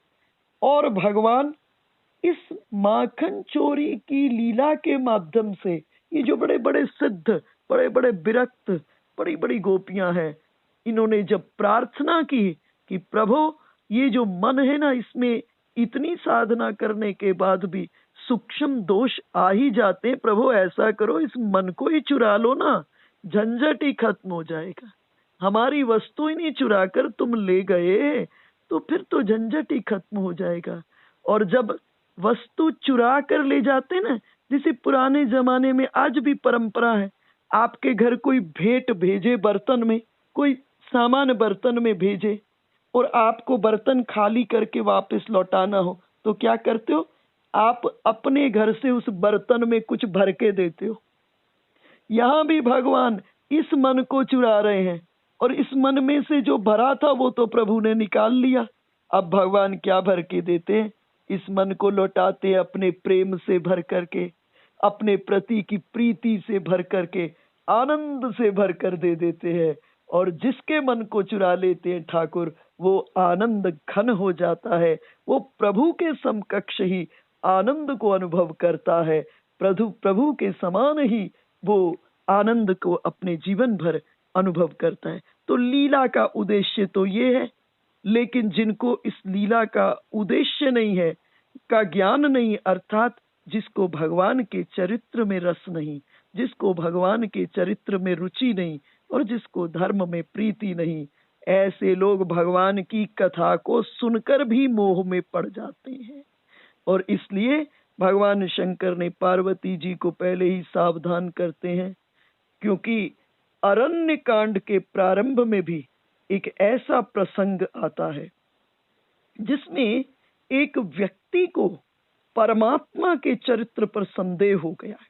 और भगवान इस माखन चोरी की लीला के माध्यम से, ये जो बड़े बड़े सिद्ध, बड़े बड़े विरक्त, बड़ी बड़ी गोपियां हैं, इन्होंने जब प्रार्थना की कि प्रभु ये जो मन है ना, इसमें इतनी साधना करने के बाद भी सूक्ष्म दोष आ ही जाते हैं, प्रभु ऐसा करो इस मन को ही चुरा लो ना, झंझट ही खत्म हो जाएगा। हमारी वस्तु ही नहीं चुरा कर तुम ले गए तो फिर तो झंझट ही खत्म हो जाएगा। और जब वस्तु चुरा कर ले जाते ना, जैसे पुराने जमाने में आज भी परंपरा है, आपके घर कोई भेंट भेजे बर्तन में, कोई सामान बर्तन में भेजे और आपको बर्तन खाली करके वापस लौटाना हो तो क्या करते हो? आप अपने घर से उस बर्तन में कुछ भर के देते हो। यहां भी भगवान इस मन को चुरा रहे हैं, और इस मन में से जो भरा था वो तो प्रभु ने निकाल लिया। अब भगवान क्या भर के देते हैं? इस मन को लौटाते अपने प्रेम से भर करके, अपने प्रति की प्रीति से भर करके, आनंद से भर कर दे देते हैं। और जिसके मन को चुरा लेते हैं ठाकुर, वो आनंद घन हो जाता है। वो प्रभु के समकक्ष ही आनंद को अनुभव करता है। प्रभु के समान ही वो आनंद को अपने जीवन भर अनुभव करता है। तो लीला का उद्देश्य तो ये है, लेकिन जिनको इस लीला का उद्देश्य नहीं है, का ज्ञान नहीं, अर्थात जिसको भगवान के चरित्र में रस नहीं, जिसको भगवान के चरित्र में रुचि नहीं, और जिसको धर्म में प्रीति नहीं, ऐसे लोग भगवान की कथा को सुनकर भी मोह में पड़ जाते हैं। और इसलिए भगवान शंकर ने पार्वती जी को पहले ही सावधान करते हैं, क्योंकि अरण्य कांड के प्रारंभ में भी एक ऐसा प्रसंग आता है जिसमें एक व्यक्ति को परमात्मा के चरित्र पर संदेह हो गया है,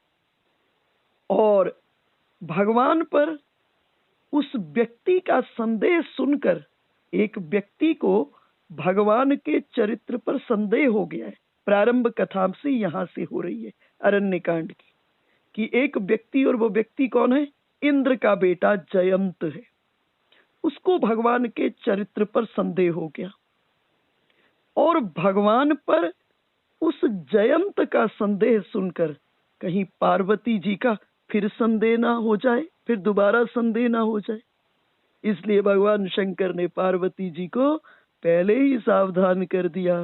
और भगवान पर उस व्यक्ति का संदेह सुनकर एक व्यक्ति को भगवान के चरित्र पर संदेह हो गया है। प्रारंभ कथा से यहां से हो रही है अरण्य कांड की, कि एक व्यक्ति, और वो व्यक्ति कौन है? इंद्र का बेटा जयंत है। उसको भगवान के चरित्र पर संदेह हो गया, और भगवान पर उस जयंत का संदेह सुनकर कहीं पार्वती जी का फिर संदेह ना हो जाए, फिर दोबारा संदेह ना हो जाए, इसलिए भगवान शंकर ने पार्वती जी को पहले ही सावधान कर दिया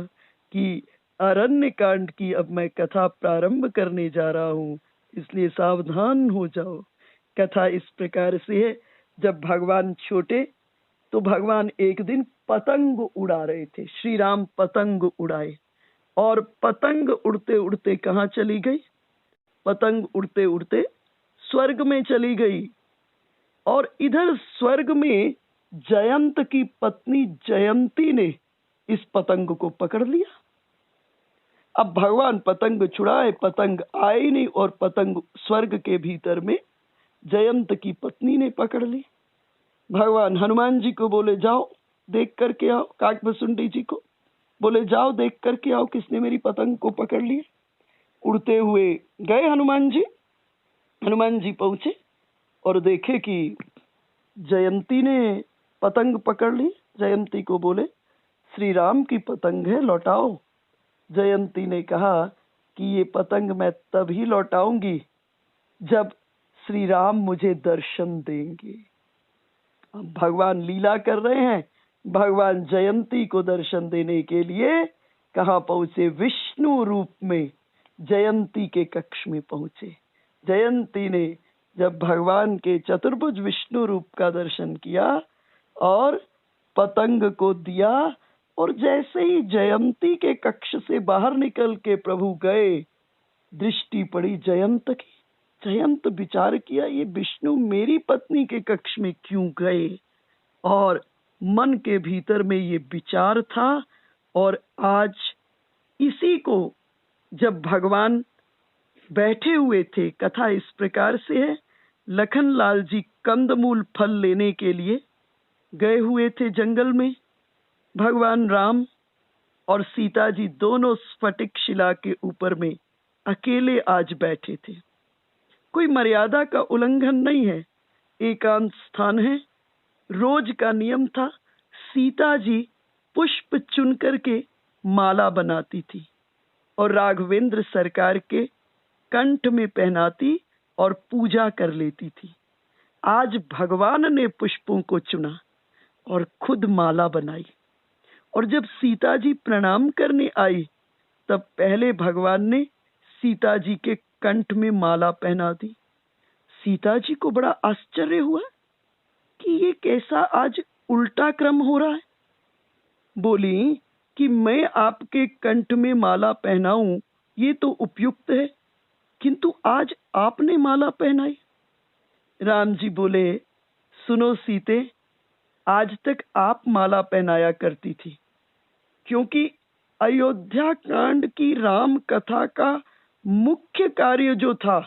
कि अरण्य कांड की अब मैं कथा प्रारंभ करने जा रहा हूं, इसलिए सावधान हो जाओ। कथा इस प्रकार से है, जब भगवान छोटे तो भगवान एक दिन पतंग उड़ा रहे थे। श्री राम पतंग उड़ाए, और पतंग उड़ते उड़ते कहाँ चली गई? पतंग उड़ते उड़ते स्वर्ग में चली गई। और इधर स्वर्ग में जयंत की पत्नी जयंती ने इस पतंग को पकड़ लिया। अब भगवान पतंग छुड़ाए, पतंग आए ही नहीं, और पतंग स्वर्ग के भीतर में जयंत की पत्नी ने पकड़ ली। भगवान हनुमान जी को बोले जाओ देख करके आओ, काकभुसुंडी जी को बोले जाओ देख करके आओ किसने मेरी पतंग को पकड़ लिया। उड़ते हुए गए हनुमान जी पहुंचे और देखे कि जयंती ने पतंग पकड़ ली। जयंती को बोले श्री राम की पतंग है, लौटाओ। जयंती ने कहा कि ये पतंग मैं तभी लौटाऊंगी जब श्री राम मुझे दर्शन देंगे। अब भगवान लीला कर रहे हैं, भगवान जयंती को दर्शन देने के लिए कहाँ पहुंचे? विष्णु रूप में जयंती के कक्ष में पहुंचे। जयंती ने जब भगवान के चतुर्भुज विष्णु रूप का दर्शन किया और पतंग को दिया, और जैसे ही जयंती के कक्ष से बाहर निकल के प्रभु गए, दृष्टि पड़ी जयंत की। जयंत विचार किया, ये विष्णु मेरी पत्नी के कक्ष में क्यों गए? और मन के भीतर में ये विचार था। और आज इसी को जब भगवान बैठे हुए थे, कथा इस प्रकार से है, लखनलाल जी कंदमूल फल लेने के लिए गए हुए थे जंगल में। भगवान राम और सीता जी दोनों स्फटिक शिला के ऊपर में अकेले आज बैठे थे। कोई मर्यादा का उल्लंघन नहीं है, एकांत स्थान है। रोज का नियम था, सीता जी पुष्प चुन करके माला बनाती थी और राघवेंद्र सरकार के कंठ में पहनाती और पूजा कर लेती थी। आज भगवान ने पुष्पों को चुना और खुद माला बनाई। और जब सीता जी प्रणाम करने आई, तब पहले भगवान ने सीता जी के कंठ में माला पहना दी। सीता जी को बड़ा आश्चर्य हुआ कि ये कैसा आज उल्टा क्रम हो रहा है। बोली कि मैं आपके कंठ में माला पहनाऊं ये तो उपयुक्त है, किंतु आज आपने माला पहनाई। राम जी बोले, सुनो सीते, आज तक आप माला पहनाया करती थी, क्योंकि अयोध्या कांड की राम कथा का मुख्य कार्य जो था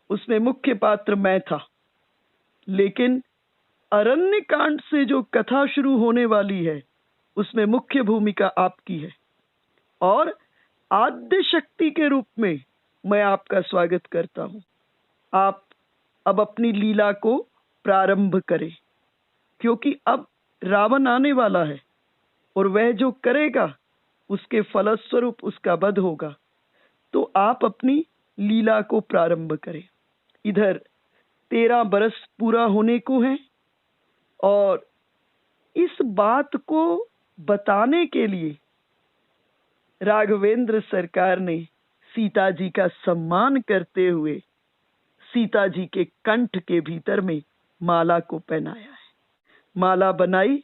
उसमें मुख्य पात्र मैं था। लेकिन अरण्य कांड से जो कथा शुरू होने वाली है उसमें मुख्य भूमिका आपकी है। और आद्य शक्ति के रूप में मैं आपका स्वागत करता हूं। आप अब अपनी लीला को प्रारंभ करें, क्योंकि अब रावण आने वाला है और वह जो करेगा उसके फलस्वरूप उसका वध होगा। तो आप अपनी लीला को प्रारंभ करें। इधर 13 बरस पूरा होने को है और इस बात को बताने के लिए राघवेंद्र सरकार ने सीता जी का सम्मान करते हुए सीता जी के कंठ के भीतर में माला को पहनाया है। माला बनाई,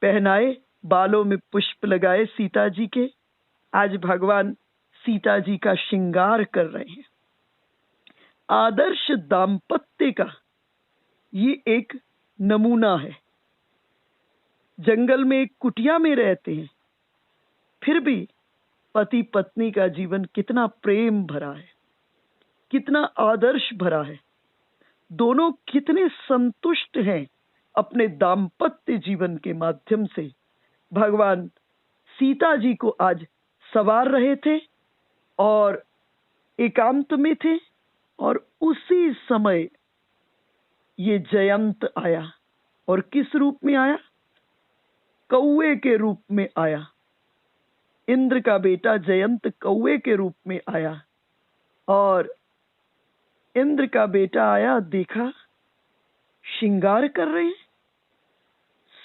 पहनाए, बालों में पुष्प लगाए सीता जी के। आज भगवान सीता जी का श्रृंगार कर रहे हैं। आदर्श दाम्पत्य का ये एक नमूना है। जंगल में एक कुटिया में रहते हैं, फिर भी पति पत्नी का जीवन कितना प्रेम भरा है, कितना आदर्श भरा है। दोनों कितने संतुष्ट हैं अपने दाम्पत्य जीवन के माध्यम से। भगवान सीता जी को आज सवार रहे थे और एकांत में थे, और उसी समय ये जयंत आया। और किस रूप में आया? कौवे के रूप में आया। इंद्र का बेटा जयंत कौवे के रूप में आया। और इंद्र का बेटा आया, देखा श्रृंगार कर रहे हैं।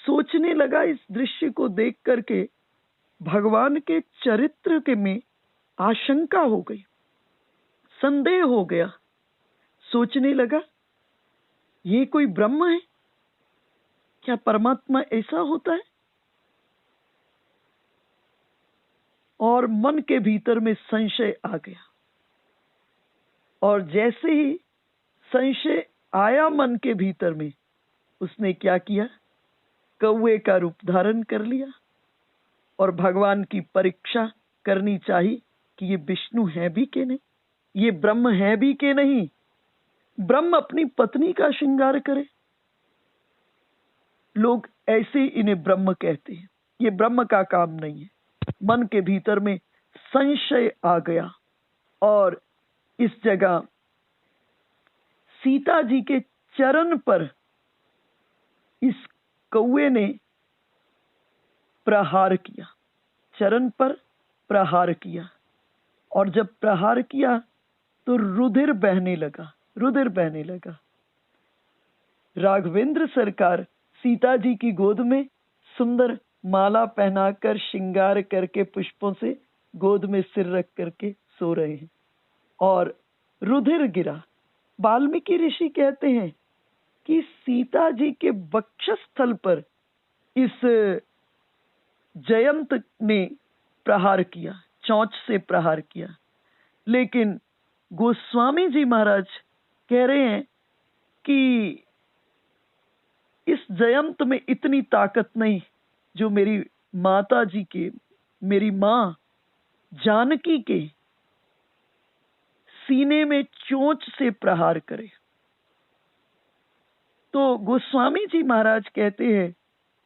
सोचने लगा, इस दृश्य को देख करके भगवान के चरित्र के में आशंका हो गई, संदेह हो गया। सोचने लगा, ये कोई ब्रह्म है क्या? परमात्मा ऐसा होता है? और मन के भीतर में संशय आ गया। और जैसे ही संशय आया मन के भीतर में, उसने क्या किया? कौवे का रूप धारण कर लिया और भगवान की परीक्षा करनी चाहिए कि ये विष्णु है भी कि नहीं, ये ब्रह्म है भी कि नहीं। ब्रह्म अपनी पत्नी का श्रृंगार करे, लोग ऐसे इन्हें ब्रह्म कहते हैं। ये ब्रह्म का काम नहीं है। मन के भीतर में संशय आ गया और इस जगह सीता जी के चरण पर इस कौवे ने प्रहार किया। चरण पर प्रहार किया, और जब प्रहार किया तो रुधिर बहने लगा। रुधिर बहने लगा। राघवेंद्र सरकार सीता जी की गोद में सुंदर माला पहनाकर श्रृंगार करके पुष्पों से गोद में सिर रख करके सो रहे हैं और रुधिर गिरा। वाल्मीकि ऋषि कहते हैं कि सीता जी के वक्षस्थल पर इस जयंत ने प्रहार किया, चोंच से प्रहार किया। लेकिन गोस्वामी जी महाराज कह रहे हैं कि इस जयंत में इतनी ताकत नहीं जो मेरी माता जी के, मेरी मां जानकी के सीने में चोंच से प्रहार करे। तो गोस्वामी जी महाराज कहते हैं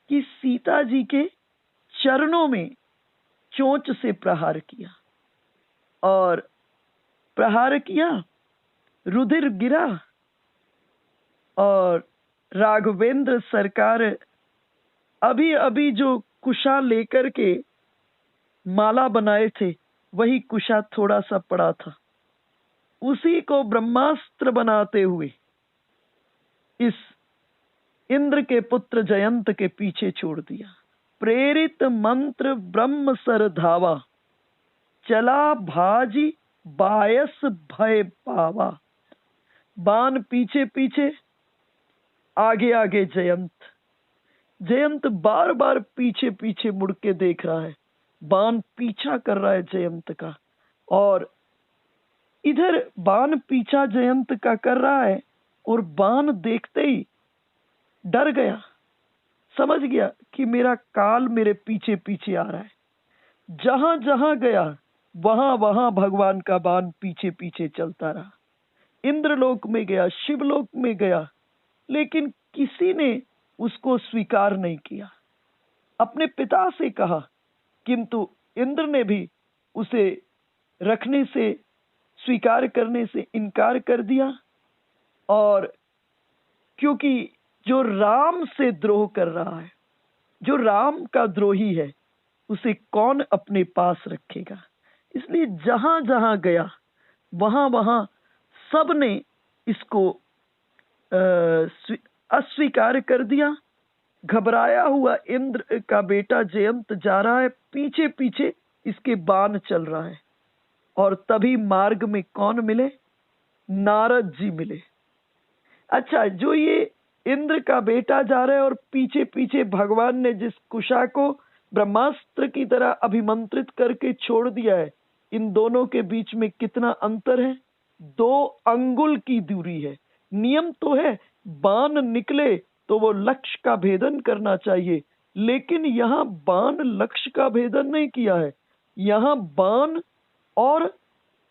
कि सीता जी के चरणों में चोंच से प्रहार किया और प्रहार किया, रुधिर गिरा और राघवेंद्र सरकार अभी अभी जो कुशा लेकर के माला बनाए थे वही कुशा थोड़ा सा पड़ा था, उसी को ब्रह्मास्त्र बनाते हुए इस इंद्र के पुत्र जयंत के पीछे छोड़ दिया। प्रेरित मंत्र ब्रह्म सर धावा, चला भाजी बायस भय पावा। बाण पीछे पीछे, आगे आगे जयंत। जयंत बार बार पीछे पीछे मुड़ के देख रहा है, बाण पीछा कर रहा है जयंत का, और इधर बाण पीछा जयंत का कर रहा है और बाण देखते ही डर गया, समझ गया कि मेरा काल मेरे पीछे पीछे आ रहा है। जहां जहां गया वहां वहां भगवान का बाण पीछे पीछे चलता रहा। इंद्रलोक में गया, शिवलोक में गया, लेकिन किसी ने उसको स्वीकार नहीं किया। अपने पिता से कहा, किंतु इंद्र ने भी उसे रखने से, स्वीकार करने से इनकार कर दिया। और क्योंकि जो राम से द्रोह कर रहा है, जो राम का द्रोही है, उसे कौन अपने पास रखेगा। इसलिए जहां जहां गया वहां वहां सब ने इसको अस्वीकार कर दिया। घबराया हुआ इंद्र का बेटा जयंत जा रहा है, पीछे पीछे इसके बाण चल रहा है। और तभी मार्ग में कौन मिले? नारद जी मिले। अच्छा, जो ये इंद्र का बेटा जा रहा है और पीछे पीछे भगवान ने जिस कुशा को ब्रह्मास्त्र की तरह अभिमंत्रित करके छोड़ दिया है, इन दोनों के बीच में कितना अंतर है? 2 अंगुल की दूरी है। नियम तो है बाण निकले तो वो लक्ष्य का भेदन करना चाहिए, लेकिन यहां बाण लक्ष्य का भेदन नहीं किया है। यहां बाण और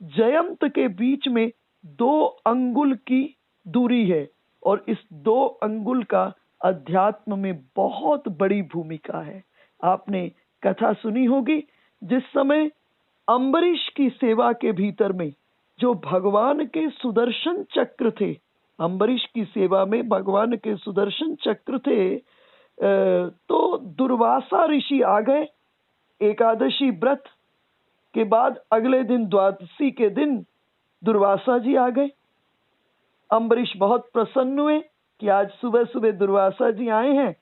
जयंत के बीच में 2 अंगुल की दूरी है, और इस 2 अंगुल का अध्यात्म में बहुत बड़ी भूमिका है। आपने कथा सुनी होगी, जिस समय अम्बरीश की सेवा के भीतर में जो भगवान के सुदर्शन चक्र थे, अम्बरीश की सेवा में भगवान के सुदर्शन चक्र थे, तो दुर्वासा ऋषि आ गए। एकादशी व्रत के बाद अगले दिन, द्वादशी के दिन दुर्वासा जी आ गए। अम्बरीश बहुत प्रसन्न हुए कि आज सुबह सुबह दुर्वासा जी आए हैं,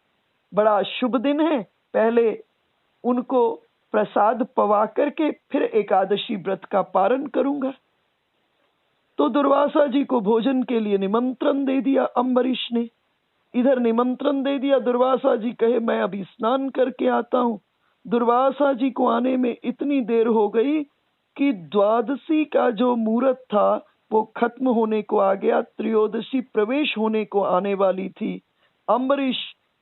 बड़ा शुभ दिन है, पहले उनको प्रसाद पवा करके फिर एकादशी व्रत का पारण करूंगा। तो दुर्वासा जी को भोजन के लिए निमंत्रण दे दिया अम्बरीश ने। इधर निमंत्रण दे दिया, दुर्वासा जी कहे मैं अभी स्नान करके आता हूं। दुर्वासा जी को आने में इतनी देर हो गई कि द्वादशी का जो मुहूर्त था वो खत्म होने को आ गया, त्रयोदशी प्रवेश होने को आने वाली थी। अम्बरीश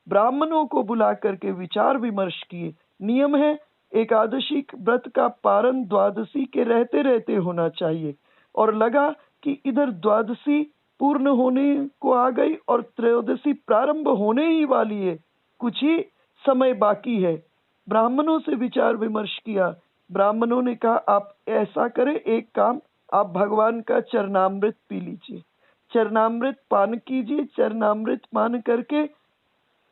ब्राह्मणों को बुला करके विचार विमर्श किए। नियम है एकादशी व्रत का पारण द्वादशी के रहते रहते होना चाहिए, और लगा कि इधर द्वादशी पूर्ण होने को आ गई और त्रयोदशी प्रारंभ होने ही वाली है, कुछ ही समय बाकी है। ब्राह्मणों से विचार विमर्श किया। ब्राह्मणों ने कहा आप ऐसा करें, एक काम, आप भगवान का चरणामृत पी लीजिए, चरणामृत पान कीजिए। चरणामृत पान करके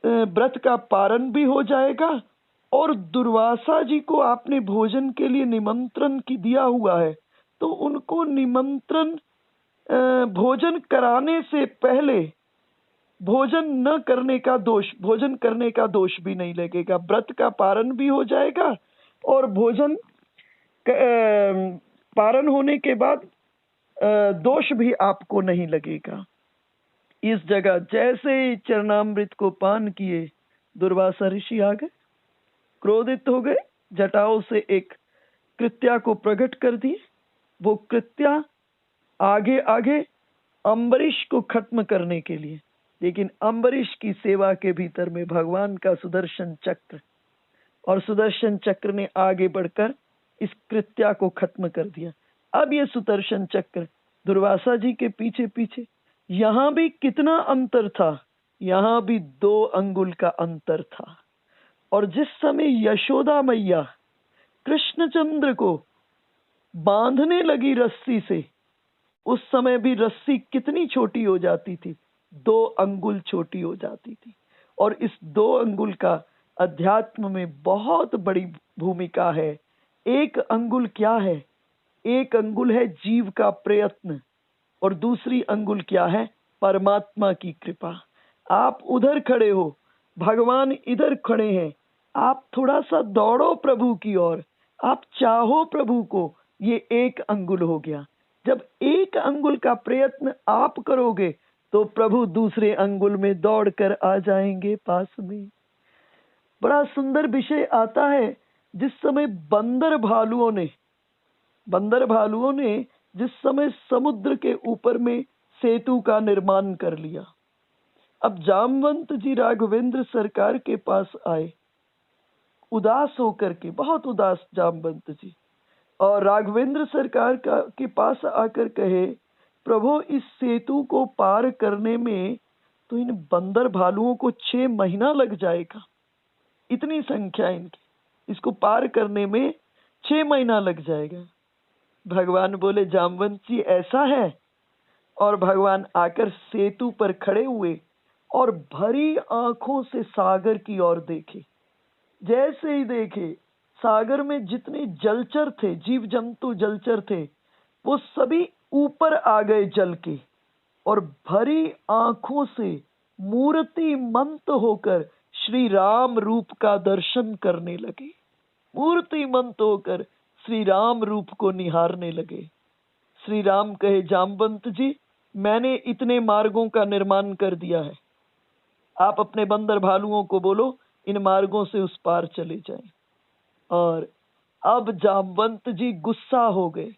व्रत का पारण भी हो जाएगा, और दुर्वासा जी को आपने भोजन के लिए निमंत्रण की दिया हुआ है, तो उनको निमंत्रण भोजन कराने से पहले भोजन न करने का दोष, भोजन करने का दोष भी नहीं लगेगा, व्रत का पारण भी हो जाएगा और भोजन पारण होने के बाद दोष भी आपको नहीं लगेगा। इस जगह जैसे ही चरणामृत को पान किए दुर्वासा ऋषि आ गए, क्रोधित हो गए, जटाओं से एक कृत्या को प्रकट कर दिए। वो कृत्या आगे आगे अम्बरीश को खत्म करने के लिए, लेकिन अम्बरीश की सेवा के भीतर में भगवान का सुदर्शन चक्र, और सुदर्शन चक्र ने आगे बढ़कर इस कृत्या को खत्म कर दिया। अब ये सुदर्शन चक्र दुर्वासा जी के पीछे पीछे, यहां भी कितना अंतर था, यहां भी 2 अंगुल का अंतर था। और जिस समय यशोदा मैया कृष्णचंद्र को बांधने लगी रस्सी से, उस समय भी रस्सी कितनी छोटी हो जाती थी, 2 अंगुल छोटी हो जाती थी। और इस 2 अंगुल का अध्यात्म में बहुत बड़ी भूमिका है। 1 अंगुल क्या है? 1 अंगुल है जीव का प्रयत्न, और दूसरी अंगुल क्या है? परमात्मा की कृपा। आप उधर खड़े हो, भगवान इधर खड़े हैं, आप थोड़ा सा दौड़ो प्रभु की ओर, आप चाहो प्रभु को, ये 1 अंगुल हो गया। जब 1 अंगुल का प्रयत्न आप करोगे तो प्रभु दूसरे अंगुल में दौड़कर आ जाएंगे पास में। बड़ा सुंदर विषय आता है, जिस समय बंदर भालुओं ने जिस समय समुद्र के ऊपर में सेतु का निर्माण कर लिया। अब जामवंत जी राघवेंद्र सरकार के पास आए, उदास होकर के, बहुत उदास जामवंत जी, और राघवेंद्र सरकार के पास आकर कहे, प्रभु इस सेतु को पार करने में तो इन बंदर भालुओं को 6 महीना लग जाएगा, इतनी संख्या इनकी, इसको पार करने में 6 महीना लग जाएगा। भगवान बोले, जामवंत जी ऐसा है? और भगवान आकर सेतु पर खड़े हुए और भरी आंखों से सागर की ओर देखे। जैसे ही देखे, सागर में जितने जलचर थे, जीव जंतु जलचर थे, वो सभी ऊपर आ गए जल के, और भरी आंखों से मूर्तिमंत होकर श्री राम रूप का दर्शन करने लगे। मूर्तिमंत होकर श्री राम रूप को निहारने लगे। श्री राम कहे, जामवंत जी मैंने इतने मार्गों का निर्माण कर दिया है, आप अपने बंदर भालुओं को बोलो इन मार्गों से उस पार चले जाएं। और अब जामवंत जी गुस्सा हो गए।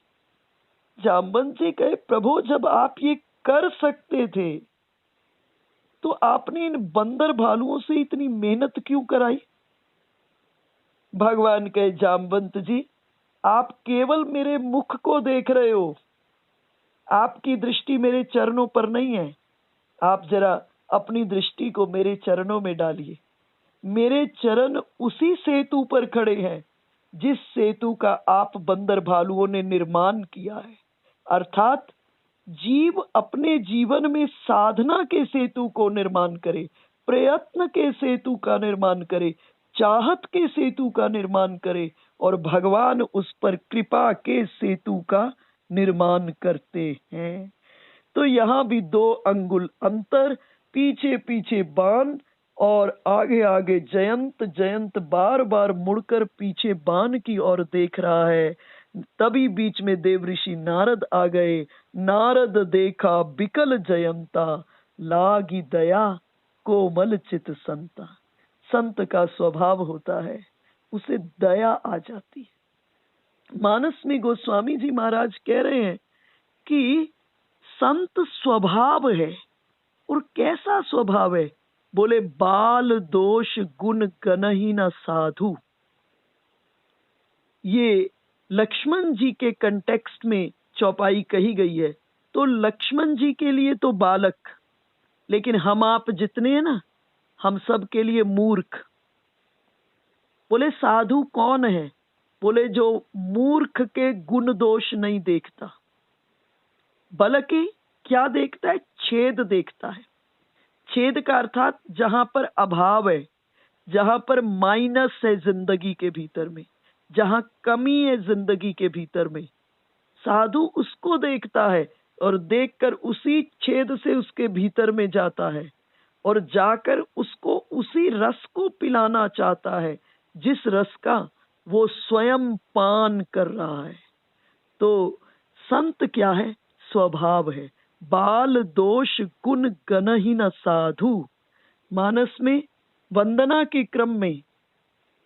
जामवंत जी कहे, प्रभु जब आप ये कर सकते थे तो आपने इन बंदर भालुओं से इतनी मेहनत क्यों कराई? भगवान कहे, जामवंत जी आप केवल मेरे मुख को देख रहे हो, आपकी दृष्टि मेरे चरणों पर नहीं है। आप जरा अपनी दृष्टि को मेरे चरणों में डालिए। मेरे चरण उसी सेतु पर खड़े हैं जिस सेतु का आप बंदर भालुओं ने निर्माण किया है। अर्थात जीव अपने जीवन में साधना के सेतु को निर्माण करे, प्रयत्न के सेतु का निर्माण करे, चाहत के सेतु का निर्माण करे, और भगवान उस पर कृपा के सेतु का निर्माण करते हैं। तो यहाँ भी 2 अंगुल अंतर, पीछे पीछे बाण और आगे आगे जयंत। जयंत बार बार मुड़कर पीछे बाण की ओर देख रहा है। तभी बीच में देवऋषि नारद आ गए। नारद देखा बिकल जयंता, लागी दया कोमल चित संता। संत का स्वभाव होता है, उसे दया आ जाती है। मानस में गोस्वामी जी महाराज कह रहे हैं कि संत स्वभाव है। और कैसा स्वभाव है? बोले, बाल दोष गुण गनहि न साधु। ये लक्ष्मण जी के कंटेक्स्ट में चौपाई कही गई है। तो लक्ष्मण जी के लिए तो बालक, लेकिन हम आप जितने हैं ना, हम सब के लिए मूर्ख। बोले साधु कौन है? बोले जो मूर्ख के गुण दोष नहीं देखता, बल्कि क्या देखता है? छेद देखता है। छेद का अर्थात जहां पर अभाव है, जहां पर माइनस है जिंदगी के भीतर में, जहां कमी है जिंदगी के भीतर में, साधु उसको देखता है और देखकर उसी छेद से उसके भीतर में जाता है और जाकर उसको उसी रस को पिलाना चाहता है जिस रस का वो स्वयं पान कर रहा है। तो संत क्या है? स्वभाव है। बाल दोष गुण गणहीन साधु। मानस में वंदना के क्रम में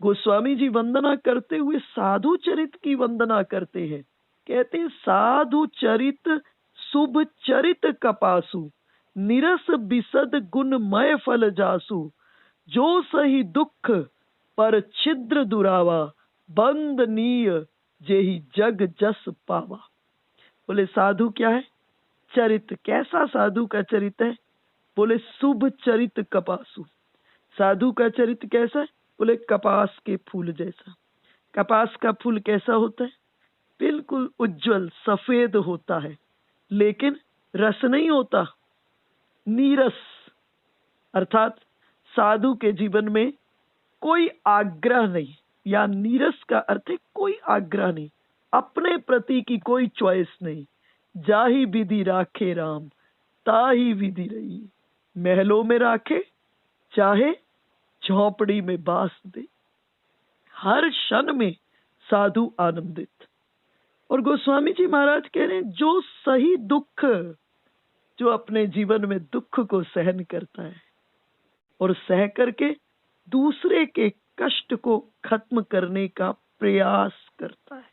गोस्वामी जी वंदना करते हुए साधु चरित की वंदना करते हैं। कहते हैं साधु चरित शुभ चरित कपासु, निरस बिसद गुणमय फल जासु, जो सही दुख पर छिद्र दुरावा, बंदनीय जेहि जग जस पावा। बोले साधु क्या है? चरित। कैसा साधु का चरित है? बोले शुभ चरित कपासु। साधु का चरित कैसा है? बोले कपास के फूल जैसा। कपास का फूल कैसा होता है? बिल्कुल उज्जवल सफेद होता है, लेकिन रस नहीं होता, नीरस। अर्थात साधु के जीवन में कोई आग्रह नहीं, या नीरस का अर्थ है कोई आग्रह नहीं, अपने प्रति की कोई चॉइस नहीं। जाही विधि राखे राम, ताही विधि रही। महलों में राखे, चाहे झोपड़ी में बास दे, हर क्षण में साधु आनंदित। और गोस्वामी जी महाराज कह रहे हैं जो सही दुख, जो अपने जीवन में दुख को सहन करता है और सह करके दूसरे के कष्ट को खत्म करने का प्रयास करता है,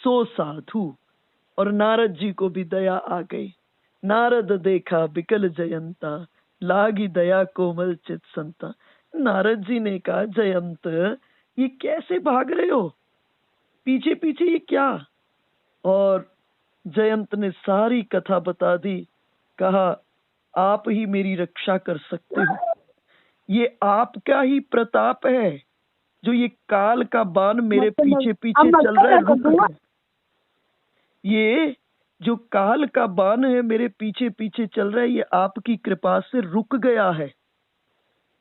सो साधु। और नारद जी को भी दया आ गई। नारद देखा बिकल जयंता, लागी दया कोमल चित संता। नारद जी ने कहा जयंत ये कैसे भाग रहे हो, पीछे पीछे ये क्या? और जयंत ने सारी कथा बता दी। कहा आप ही मेरी रक्षा कर सकते हो, ये आपका ही प्रताप है जो ये काल का बाण मेरे पीछे पीछे चल रहा है, रुक गया। ये जो काल का बाण है मेरे पीछे पीछे चल रहा है, ये आपकी कृपा से रुक गया है,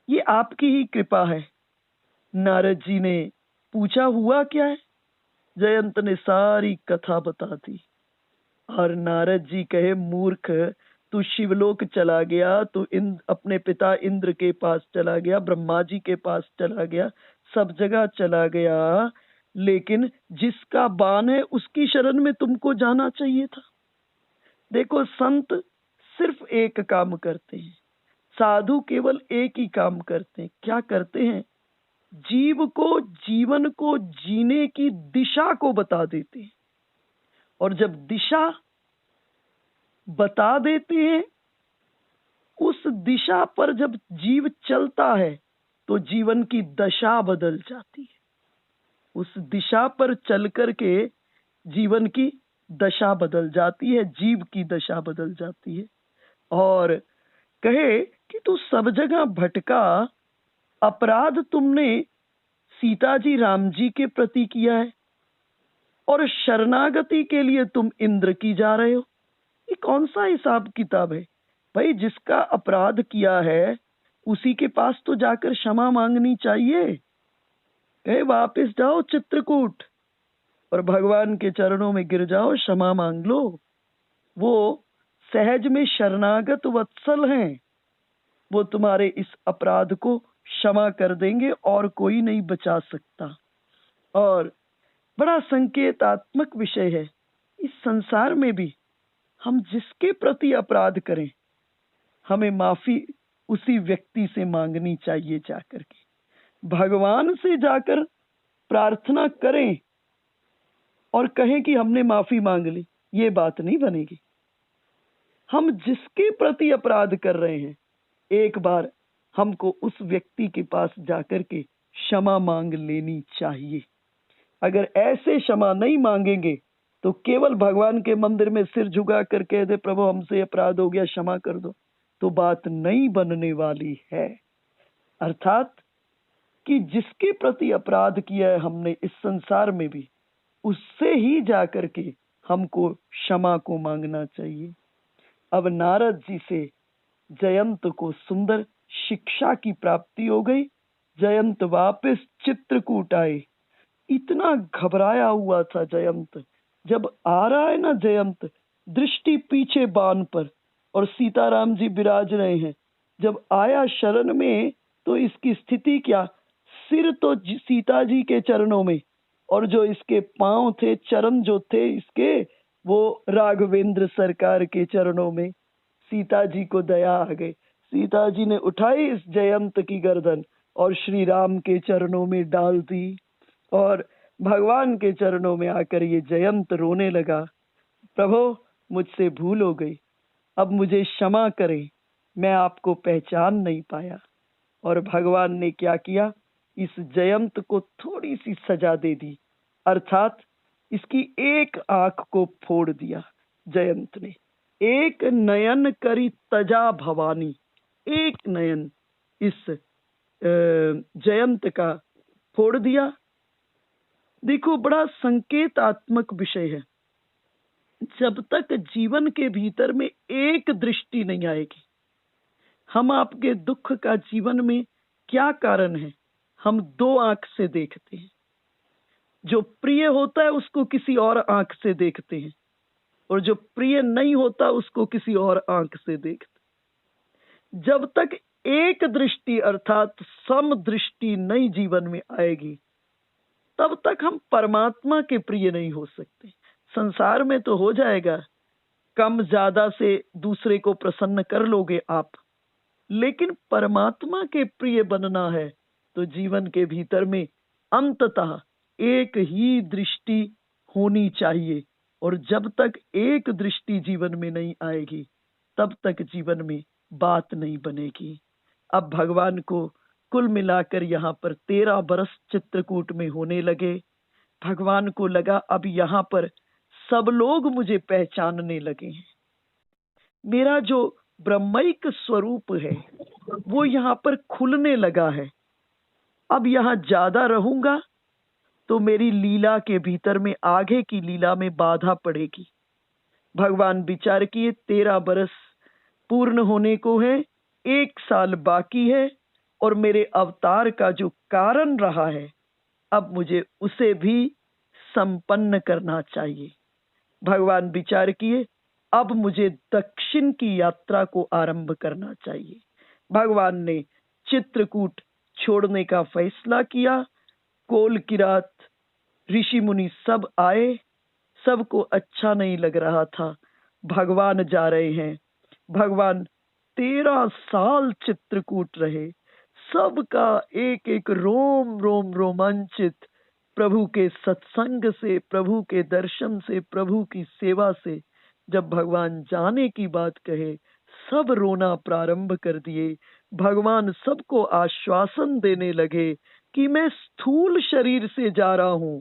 ये आपकी ही कृपा है। नारद जी ने पूछा हुआ क्या है? जयंत ने सारी कथा बता दी। और नारद जी कहे मूर्ख, तू शिवलोक चला गया, तू अपने पिता इंद्र के पास चला गया, ब्रह्मा जी के पास चला गया, सब जगह चला गया, लेकिन जिसका बाण है उसकी शरण में तुमको जाना चाहिए था। देखो संत सिर्फ एक काम करते हैं, साधु केवल एक ही काम करते हैं। क्या करते हैं? जीव को, जीवन को जीने की दिशा को बता देते हैं। और जब दिशा बता देते हैं, उस दिशा पर जब जीव चलता है तो जीवन की दशा बदल जाती है। उस दिशा पर चल करके जीवन की दशा बदल जाती है, जीव की दशा बदल जाती है। और कहे कि तू सब जगह भटका, अपराध तुमने सीता जी राम जी के प्रति किया है और शरणागति के लिए तुम इंद्र की जा रहे हो। ये कौन सा हिसाब किताब है भाई? जिसका अपराध किया है उसी के पास तो जाकर क्षमा मांगनी चाहिए। कहे वापिस जाओ चित्रकूट और भगवान के चरणों में गिर जाओ, क्षमा मांग लो। वो सहज में शरणागत वत्सल हैं, वो तुम्हारे इस अपराध को क्षमा कर देंगे और कोई नहीं बचा सकता। और बड़ा संकेतात्मक विषय है, इस संसार में भी हम जिसके प्रति अपराध करें, हमें माफी उसी व्यक्ति से मांगनी चाहिए। जाकर के भगवान से जाकर प्रार्थना करें और कहें कि हमने माफी मांग ली, ये बात नहीं बनेगी। हम जिसके प्रति अपराध कर रहे हैं, एक बार हमको उस व्यक्ति के पास जाकर के क्षमा मांग लेनी चाहिए। अगर ऐसे क्षमा नहीं मांगेंगे तो केवल भगवान के मंदिर में सिर झुका कर कह दे प्रभु हमसे अपराध हो गया क्षमा कर दो, तो बात नहीं बनने वाली है। अर्थात कि जिसके प्रति अपराध किया है हमने इस संसार में भी, उससे ही जाकर के हमको क्षमा को मांगना चाहिए। अब नारद जी से जयंत को सुंदर शिक्षा की प्राप्ति हो गई। जयंत वापस चित्रकूट आए। इतना घबराया हुआ था जयंत। जब आ रहा है ना जयंत, दृष्टि पीछे बाण पर और सीताराम जी विराज रहे हैं, जब आया शरण में तो इसकी स्थिति क्या, सिर तो सीता जी के चरणों में, और जो इसके पांव थे, चरण जो थे इसके, वो राघवेंद्र सरकार के चरणों में। सीता जी को दया आ गई, सीता जी ने उठाई इस जयंत की गर्दन और श्री राम के चरणों में डाल दी, और भगवान के चरणों में आकर ये जयंत रोने लगा, प्रभु मुझसे भूल हो गई, अब मुझे क्षमा करें, मैं आपको पहचान नहीं पाया। और भगवान ने क्या किया, इस जयंत को थोड़ी सी सजा दे दी, अर्थात इसकी एक आंख को फोड़ दिया जयंत ने। एक नयन करी तजा भवानी, एक नयन इस जयंत का फोड़ दिया। देखो बड़ा संकेतात्मक विषय है। जब तक जीवन के भीतर में एक दृष्टि नहीं आएगी, हम आपके दुख का जीवन में क्या कारण है, हम दो आंख से देखते हैं, जो प्रिय होता है उसको किसी और आंख से देखते हैं, और जो प्रिय नहीं होता उसको किसी और आंख से देखते। जब तक एक दृष्टि अर्थात सम दृष्टि नहीं जीवन में आएगी, तब तक हम परमात्मा के प्रिय नहीं हो सकते। संसार में तो हो जाएगा, कम ज्यादा से दूसरे को प्रसन्न कर लोगे आप, लेकिन परमात्मा के प्रिय बनना है तो जीवन के भीतर में अंततः एक ही दृष्टि होनी चाहिए, और जब तक एक दृष्टि जीवन में नहीं आएगी तब तक जीवन में बात नहीं बनेगी। अब भगवान को कुल मिलाकर यहाँ पर 13 बरस चित्रकूट में होने लगे। भगवान को लगा अब यहाँ पर सब लोग मुझे पहचानने लगे हैं, मेरा जो ब्रह्मैक स्वरूप है वो यहाँ पर खुलने लगा है। अब यहाँ ज्यादा रहूंगा तो मेरी लीला के भीतर में आगे की लीला में बाधा पड़ेगी। भगवान विचार किए 13 बरस पूर्ण होने को है, 1 साल बाकी है, और मेरे अवतार का जो कारण रहा है अब मुझे उसे भी संपन्न करना चाहिए। भगवान विचार किए अब मुझे दक्षिण की यात्रा को आरंभ करना चाहिए। भगवान ने चित्रकूट छोड़ने का फैसला किया। कोल किरात ऋषि मुनि सब आए, सबको अच्छा नहीं लग रहा था, भगवान जा रहे हैं। भगवान 13 साल चित्रकूट रहे, सबका एक एक रोम रोम रोमांचित प्रभु के सत्संग से, प्रभु के दर्शन से, प्रभु की सेवा से। जब भगवान जाने की बात कहे सब रोना प्रारंभ कर दिए। भगवान सबको आश्वासन देने लगे कि मैं स्थूल शरीर से जा रहा हूं,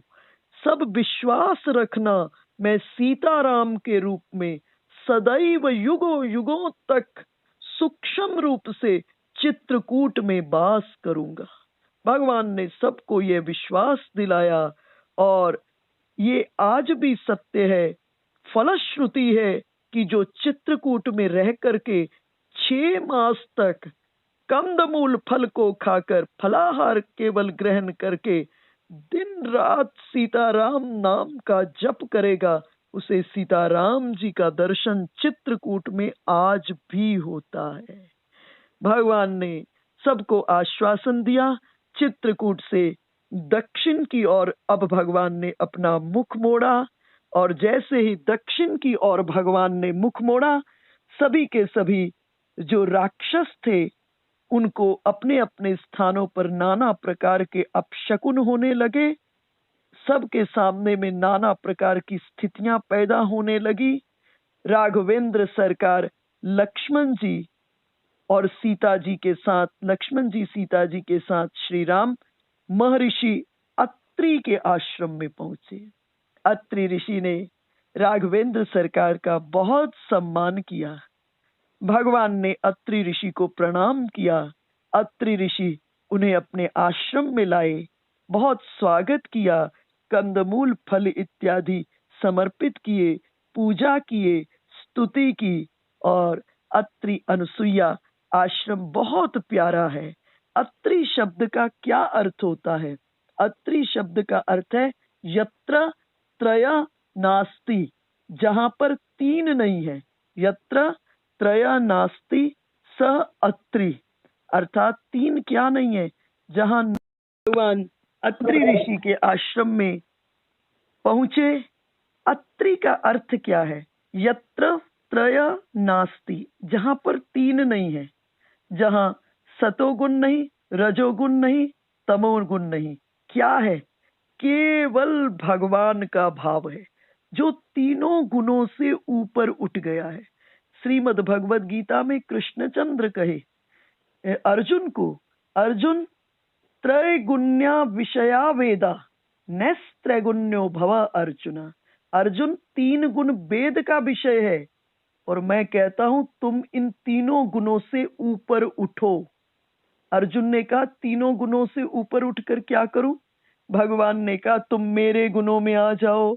सब विश्वास रखना मैं सीताराम के रूप में सदैव युगों युगों तक सूक्ष्म रूप से चित्रकूट में वास करूंगा। भगवान ने सबको ये विश्वास दिलाया, और ये आज भी सत्य है, फलश्रुति है कि जो चित्रकूट में रह करके 6 मास तक कंदमूल फल को खाकर फलाहार केवल ग्रहण करके दिन रात सीताराम नाम का जप करेगा, उसे सीताराम जी का दर्शन चित्रकूट में आज भी होता है। भगवान ने सबको आश्वासन दिया। चित्रकूट से दक्षिण की ओर अब भगवान ने अपना मुख मोड़ा, और जैसे ही दक्षिण की ओर भगवान ने मुख मोड़ा, सभी के सभी जो राक्षस थे उनको अपने अपने स्थानों पर नाना प्रकार के अपशकुन होने लगे। सबके सामने में नाना प्रकार की स्थितियां पैदा होने लगी। राघवेंद्र सरकार लक्ष्मण जी और सीता जी के साथ, लक्ष्मण जी सीता जी के साथ श्री राम महर्षि अत्रि के आश्रम में पहुंचे। अत्रि ऋषि ने राघवेंद्र सरकार का बहुत सम्मान किया। भगवान ने अत्रि ऋषि को प्रणाम किया। अत्रि ऋषि उन्हें अपने आश्रम में लाए, बहुत स्वागत किया, कंदमूल फल इत्यादि समर्पित किए, पूजा किए, स्तुति की। और अत्रि अनुसुईया आश्रम बहुत प्यारा है। अत्रि शब्द का क्या अर्थ होता है? अत्रि शब्द का अर्थ है यत्र त्रय नास्ति, जहां पर 3 नहीं है। यत्र त्रय नास्ति स अत्रि, अर्थात तीन क्या नहीं है। जहां भगवान अत्रि ऋषि के आश्रम में पहुंचे, अत्रि का अर्थ क्या है? यत्र त्रय नास्ति, जहां पर तीन नहीं है, जहां सतोगुण नहीं, रजोगुण नहीं, तमोगुण नहीं, क्या है? केवल भगवान का भाव है जो तीनों गुणों से ऊपर उठ गया है। श्रीमद् भगवद गीता में कृष्णचंद्र कहे अर्जुन को, अर्जुन त्रैगुण्या विषया वेदा नैस्त्रैगुण्यो भव अर्जुन। अर्जुन, तीन गुण वेद का विषय है और मैं कहता हूं तुम इन तीनों गुणों से ऊपर उठो। अर्जुन ने कहा तीनों गुणों से ऊपर उठकर क्या करूं? भगवान ने कहा तुम मेरे गुणों में आ जाओ।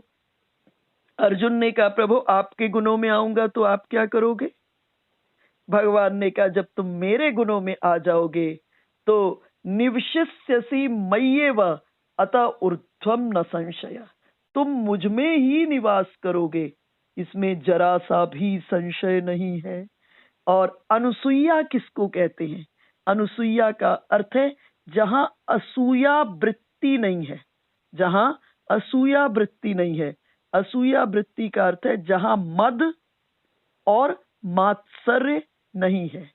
अर्जुन ने कहा प्रभु आपके गुणों में आऊंगा तो आप क्या करोगे? भगवान ने कहा जब तुम मेरे गुणों में आ जाओगे तो निवशिष्यसि मय्येव अतः ऊर्ध्वं न संशय, तुम मुझ में ही निवास करोगे, इसमें जरा सा भी संशय नहीं है। और अनुसूया किसको कहते हैं? अनुसूया का अर्थ है जहां असूया वृत्ति नहीं है, जहां असूया वृत्ति नहीं है। असूया वृत्ति का अर्थ है जहां मद और मात्सर्य नहीं है।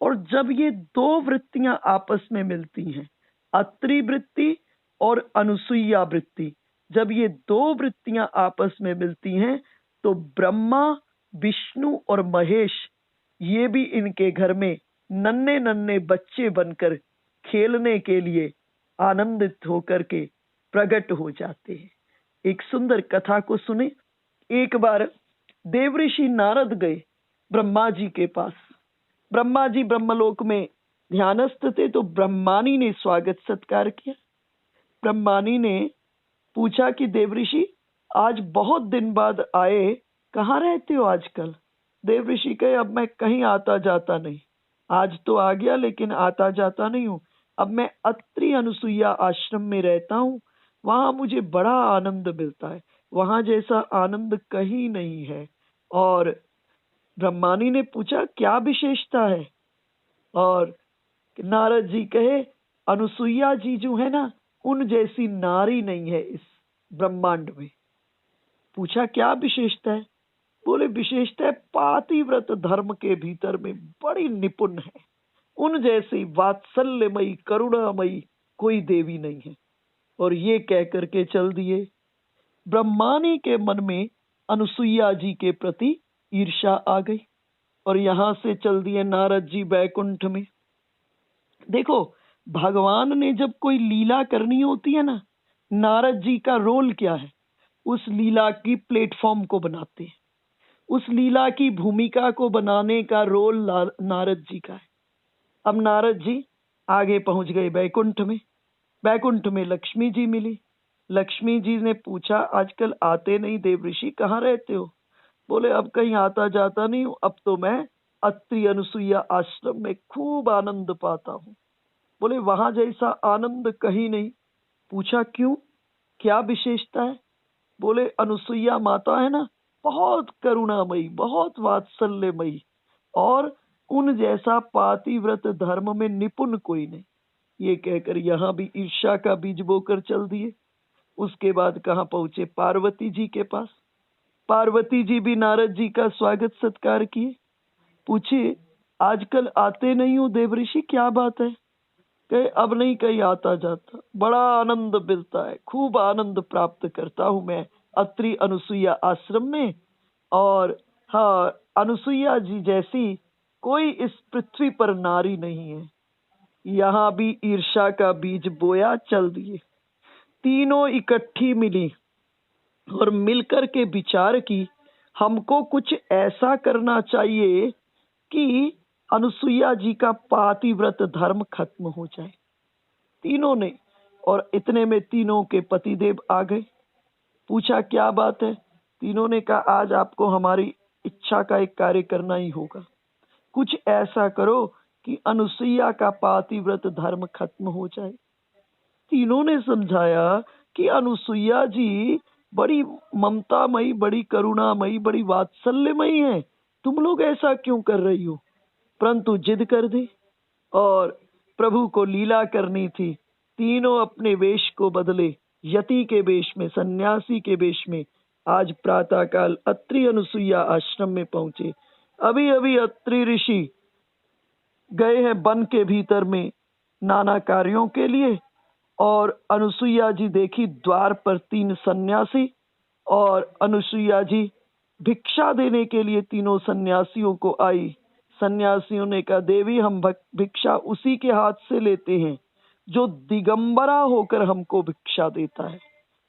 और जब ये दो वृत्तियां आपस में मिलती हैं, अत्रि वृत्ति और अनुसूया वृत्ति, जब ये दो वृत्तियां आपस में मिलती हैं तो ब्रह्मा, विष्णु और महेश ये भी इनके घर में नन्हे नन्हे बच्चे बनकर खेलने के लिए आनंदित होकर के प्रकट हो जाते हैं। एक सुंदर कथा को सुने। एक बार देवऋषि नारद गए ब्रह्मा जी के पास। ब्रह्मा जी ब्रह्मलोक में ध्यानस्थ थे तो ब्रह्मानी ने स्वागत सत्कार किया। ब्रह्मानी ने पूछा कि देवऋषि आज बहुत दिन बाद आए, कहाँ रहते हो आजकल? देवऋषि कहे अब मैं कहीं आता जाता नहीं, आज तो आ गया लेकिन आता जाता नहीं हूँ। अब मैं अत्रि अनुसूया आश्रम में रहता हूँ, वहां मुझे बड़ा आनंद मिलता है, वहां जैसा आनंद कहीं नहीं है। और ब्रह्मानी ने पूछा क्या विशेषता है? और नारद जी कहे अनुसूया जी जो है ना, उन जैसी नारी नहीं है इस ब्रह्मांड में। पूछा क्या विशेषता है? बोले विशेषता है पातिव्रत धर्म के भीतर में बड़ी निपुण है, उन जैसी वात्सल्यमयी करुणामयी कोई देवी नहीं है। और ये कह करके चल दिए। ब्रह्मानी के मन में अनुसूया जी के प्रति ईर्ष्या आ गई और यहां से चल दिए नारद जी बैकुंठ में। देखो भगवान ने जब कोई लीला करनी होती है ना, नारद जी का रोल क्या है? उस लीला की प्लेटफॉर्म को बनाते हैं, उस लीला की भूमिका को बनाने का रोल नारद जी का है। अब नारद जी आगे पहुंच गए बैकुंठ में। बैकुंठ में लक्ष्मी जी मिली। लक्ष्मी जी ने पूछा आजकल आते नहीं देवऋषि, कहाँ रहते हो? बोले अब कहीं आता जाता नहीं हूँ, अब तो मैं अत्रि अनुसूया आश्रम में खूब आनंद पाता हूँ। बोले वहां जैसा आनंद कहीं नहीं। पूछा क्यों, क्या विशेषता है? बोले अनुसूया माता है ना, बहुत करुणामयी, बहुत वात्सल्यमयी, और उन जैसा पातिव्रत धर्म में निपुण कोई नहीं। ये कहकर यहां भी ईर्ष्या का बीज बोकर चल दिए। उसके बाद कहां पहुंचे? पार्वती जी के पास। पार्वती जी भी नारद जी का स्वागत सत्कार किए। पूछे आजकल आते नहीं हो देवऋषि, क्या बात है? कहे अब नहीं कहीं आता जाता, बड़ा आनंद मिलता है, खूब आनंद प्राप्त करता हूं मैं अत्रि अनुसूया आश्रम में। और हाँ, अनुसूया जी जैसी कोई इस पृथ्वी पर नारी नहीं है। यहाँ भी ईर्ष्या का बीज बोया, चल दिए। तीनों इकट्ठी मिली और मिलकर के विचार की हमको कुछ ऐसा करना चाहिए कि अनुसूया जी का पातिव्रत धर्म खत्म हो जाए। तीनों ने, और इतने में तीनों के पतिदेव आ गए। पूछा क्या बात है? तीनों ने कहा आज आपको हमारी इच्छा का एक कार्य करना ही होगा, कुछ ऐसा करो कि अनुसूया का पातिव्रत धर्म खत्म हो जाए। तीनों ने समझाया कि अनुसूया जी बड़ी ममतामयी, बड़ी करुणामयी, बड़ी वात्सल्यमयी है, तुम लोग ऐसा क्यों कर रही हो? परंतु जिद कर दी और प्रभु को लीला करनी थी। तीनों अपने वेश को बदले, यति के वेश में, सन्यासी के वेश में आज प्रातःकाल अत्रि अनुसुईया आश्रम में पहुंचे। अभी अभी अत्रि ऋषि गए हैं वन के भीतर में नाना कार्यों के लिए, और अनुसुईया जी देखी द्वार पर 3 सन्यासी, और अनुसुईया जी भिक्षा देने के लिए तीनों सन्यासियों को आई। सन्यासियों ने कहा, देवी हम भिक्षा उसी के हाथ से लेते हैं जो दिगंबरा होकर हमको भिक्षा देता है,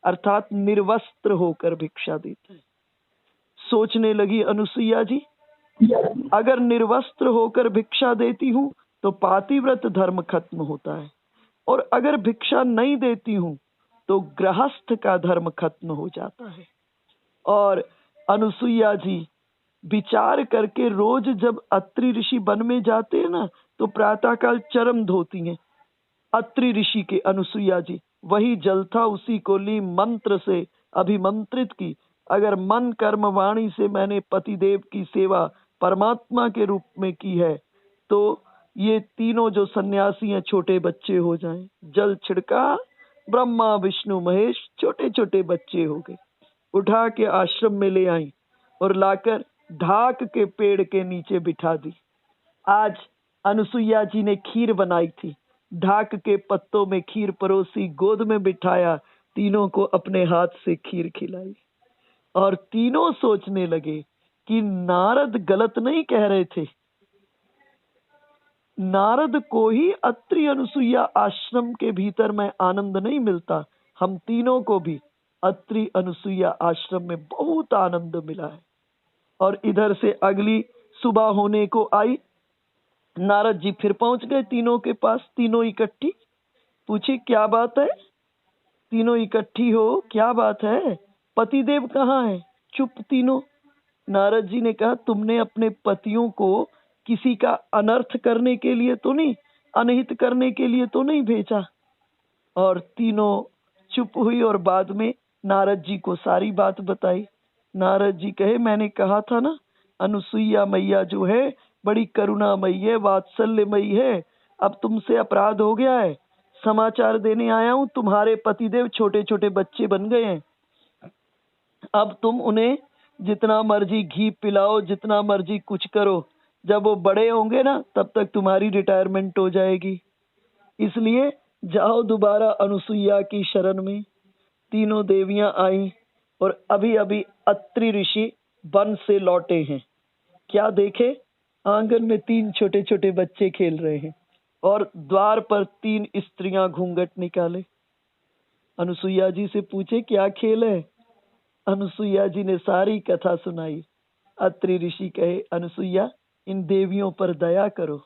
अर्थात निर्वस्त्र होकर भिक्षा देता है। सोचने लगी अनुसुईया जी, अगर निर्वस्त्र होकर भिक्षा देती हूं तो पातिव्रत धर्म खत्म होता है, और अगर भिक्षा नहीं देती हूं तो गृहस्थ का धर्म खत्म हो जाता है। और अनुसुईया जी विचार करके रोज जब अत्रि ऋषि वन में जाते हैं ना, तो प्रातःकाल चरम धोती हैं। अत्रि ऋषि के अनुसुईया जी वही जल था, उसी को ली, मंत्र से अभिमंत्रित की। अगर मन कर्म वाणी से मैंने पतिदेव की सेवा परमात्मा के रूप में की है तो ये तीनों जो सन्यासी हैं छोटे बच्चे हो जाएं। जल छिड़का, ब्रह्मा विष्णु महेश छोटे छोटे बच्चे हो गए। उठा के आश्रम में ले आई और लाकर ढाक के पेड़ के नीचे बिठा दी। आज अनुसुईया जी ने खीर बनाई थी, ढाक के पत्तों में खीर परोसी, गोद में बिठाया, तीनों को अपने हाथ से खीर खिलाई। और तीनों सोचने लगे कि नारद गलत नहीं कह रहे थे। नारद को ही अत्रि अनुसुईया आश्रम के भीतर में आनंद नहीं मिलता, हम तीनों को भी अत्रि अनुसुईया आश्रम में बहुत आनंद मिला है। और इधर से अगली सुबह होने को आई, नारद जी फिर पहुंच गए तीनों के पास। तीनों इकट्ठी, पूछी क्या बात है? तीनों इकट्ठी हो, क्या बात है? पतिदेव कहाँ है? चुप तीनों। नारद जी ने कहा, तुमने अपने पतियों को किसी का अनर्थ करने के लिए तो नहीं, अनहित करने के लिए तो नहीं भेजा? और तीनों चुप हुई और बाद में नारद जी को सारी बात बताई। नारद जी कहे, मैंने कहा था ना, अनुसुईया मैया जो है बड़ी करुणामयी है, वात्सल्यमयी है। अब तुमसे अपराध हो गया है, समाचार देने आया हूं, तुम्हारे पतिदेव छोटे छोटे बच्चे बन गए हैं। अब तुम उन्हें जितना मर्जी घी पिलाओ, जितना मर्जी कुछ करो, जब वो बड़े होंगे ना तब तक तुम्हारी रिटायरमेंट हो जाएगी। इसलिए जाओ दोबारा अनुसुईया की शरण में। तीनों देवियां आई और अभी अभी अत्रि ऋषि वन से लौटे हैं। क्या देखे? आंगन में 3 छोटे छोटे बच्चे खेल रहे हैं और द्वार पर 3 स्त्रियां घूंघट निकाले। अनुसुईया जी से पूछे, क्या खेल है? अनुसुईया जी ने सारी कथा सुनाई। अत्रि ऋषि कहे, अनुसुईया इन देवियों पर दया करो।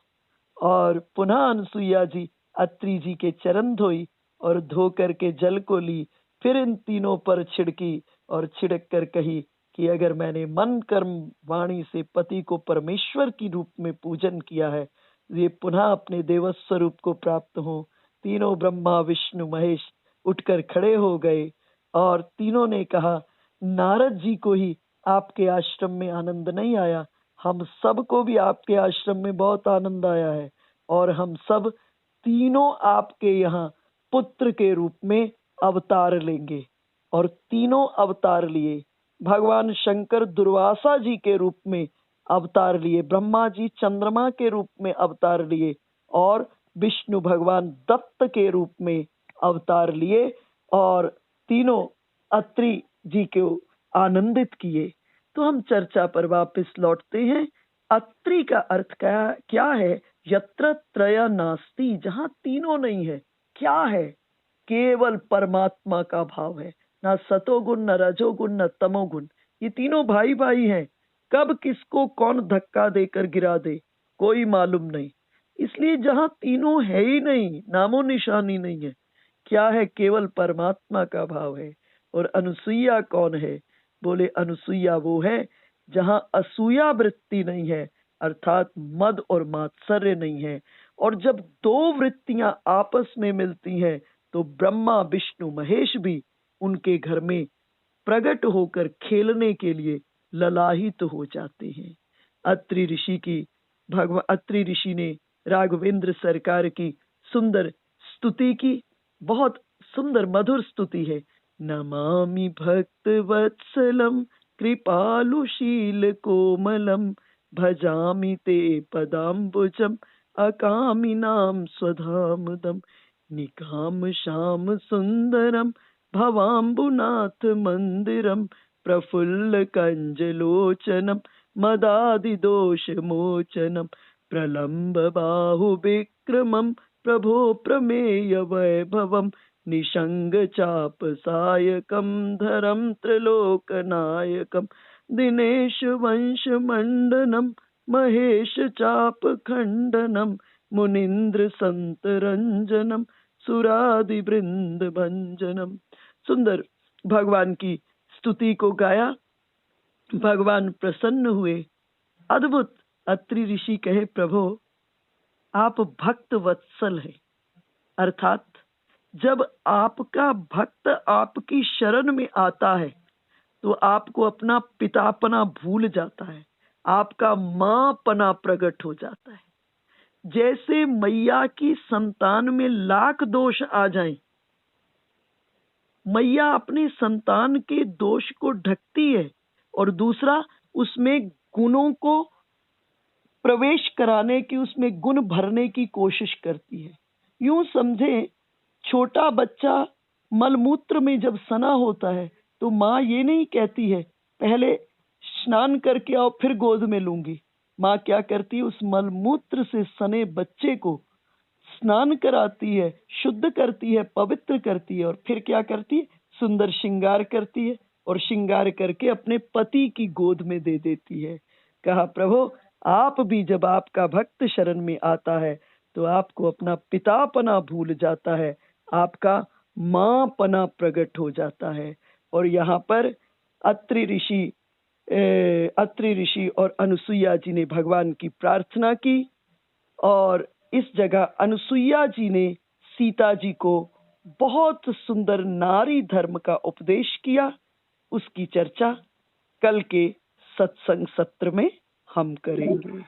और पुनः अनुसुईया जी अत्रि जी के चरण धोई और धो करके जल को ली, फिर इन तीनों पर छिड़की और छिड़क कर कही कि अगर मैंने मन कर्म वाणी से पति को परमेश्वर की रूप में पूजन किया है, ये पुनः अपने देवस्वरूप को प्राप्त हो। तीनों ब्रह्मा विष्णु महेश उठकर खड़े हो गए और तीनों ने कहा, नारद जी को ही आपके आश्रम में आनंद नहीं आया, हम सब को भी आपके आश्रम में बहुत आनंद आया है, और हम सब तीनों आपके यहाँ पुत्र के रूप में अवतार लेंगे। और तीनों अवतार लिए। भगवान शंकर दुर्वासा जी के रूप में अवतार लिए, ब्रह्मा जी चंद्रमा के रूप में अवतार लिए, और विष्णु भगवान दत्त के रूप में अवतार लिए, और तीनों अत्रि जी को आनंदित किए। तो हम चर्चा पर वापस लौटते हैं। अत्रि का अर्थ क्या है? यत्र त्रय नास्ति, जहां तीनों नहीं है। क्या है? केवल परमात्मा का भाव है, ना सतोगुण, न रजोगुण, न तमोगुण। ये तीनों भाई भाई हैं। कब किसको कौन धक्का देकर गिरा दे कोई मालूम नहीं। इसलिए जहां तीनों है ही नहीं, नामो निशानी नहीं है। क्या है? केवल परमात्मा का भाव है। और अनुसुईया कौन है? बोले अनुसुईया वो है जहां असूया वृत्ति नहीं है, अर्थात मद और मात्सर्य नहीं है। और जब 2 वृत्तियां आपस में मिलती हैं तो ब्रह्मा विष्णु महेश भी उनके घर में प्रकट होकर खेलने के लिए ललाहित हो जाते हैं। अत्रि ऋषि की भगवान अत्रि ऋषि ने राघवेंद्र सरकार की सुंदर स्तुति की। बहुत सुंदर मधुर स्तुति है। नमामि भक्त वत्सलम कृपालुशील कोमलम भजामि ते पदाम्बुजम अकामिनां स्वधामदम निकाम श्याम सुंदरम भवाम्बुनाथ मंदिरम प्रफुल्ल कंजलोचनम मदादिदोषमोचनम प्रलम्ब बाहुविक्रमं प्रभो प्रमेय वैभवं निषंग चाप सायकं धरं त्रिलोकनायकं दिनेश वंश मंडनम महेश चाप खंडनम मुनीन्द्र संत रंजनम सुरादि वृंद भंजनम। सुंदर भगवान की स्तुति को गाया। भगवान प्रसन्न हुए। अद्भुत। अत्रि ऋषि कहे, प्रभो आप भक्त वत्सल है, अर्थात जब आपका भक्त आपकी शरण में आता है तो आपको अपना पितापना भूल जाता है, आपका माँपना प्रकट हो जाता है। जैसे मैया की संतान में लाख दोष आ जाएं, मैया अपनी संतान के दोष को ढकती है और दूसरा उसमें गुणों को प्रवेश कराने की, उसमें गुण भरने की कोशिश करती है। यूं समझे, छोटा बच्चा मलमूत्र में जब सना होता है तो माँ ये नहीं कहती है पहले स्नान करके आओ फिर गोद में लूंगी। माँ क्या करती है, उस मलमूत्र से सने बच्चे को स्नान कराती है, शुद्ध करती है, पवित्र करती है और फिर क्या करती है, सुंदर श्रृंगार करती है और श्रृंगार करके अपने पति की गोद में दे देती है। कहा, प्रभु आप भी जब आपका भक्त शरण में आता है तो आपको अपना पितापना भूल जाता है, आपका माँपना प्रकट हो जाता है। और यहाँ पर अत्रि ऋषि और अनुसुईया जी ने भगवान की प्रार्थना की और इस जगह अनुसुईया जी ने सीता जी को बहुत सुंदर नारी धर्म का उपदेश किया। उसकी चर्चा कल के सत्संग सत्र में हम करेंगे।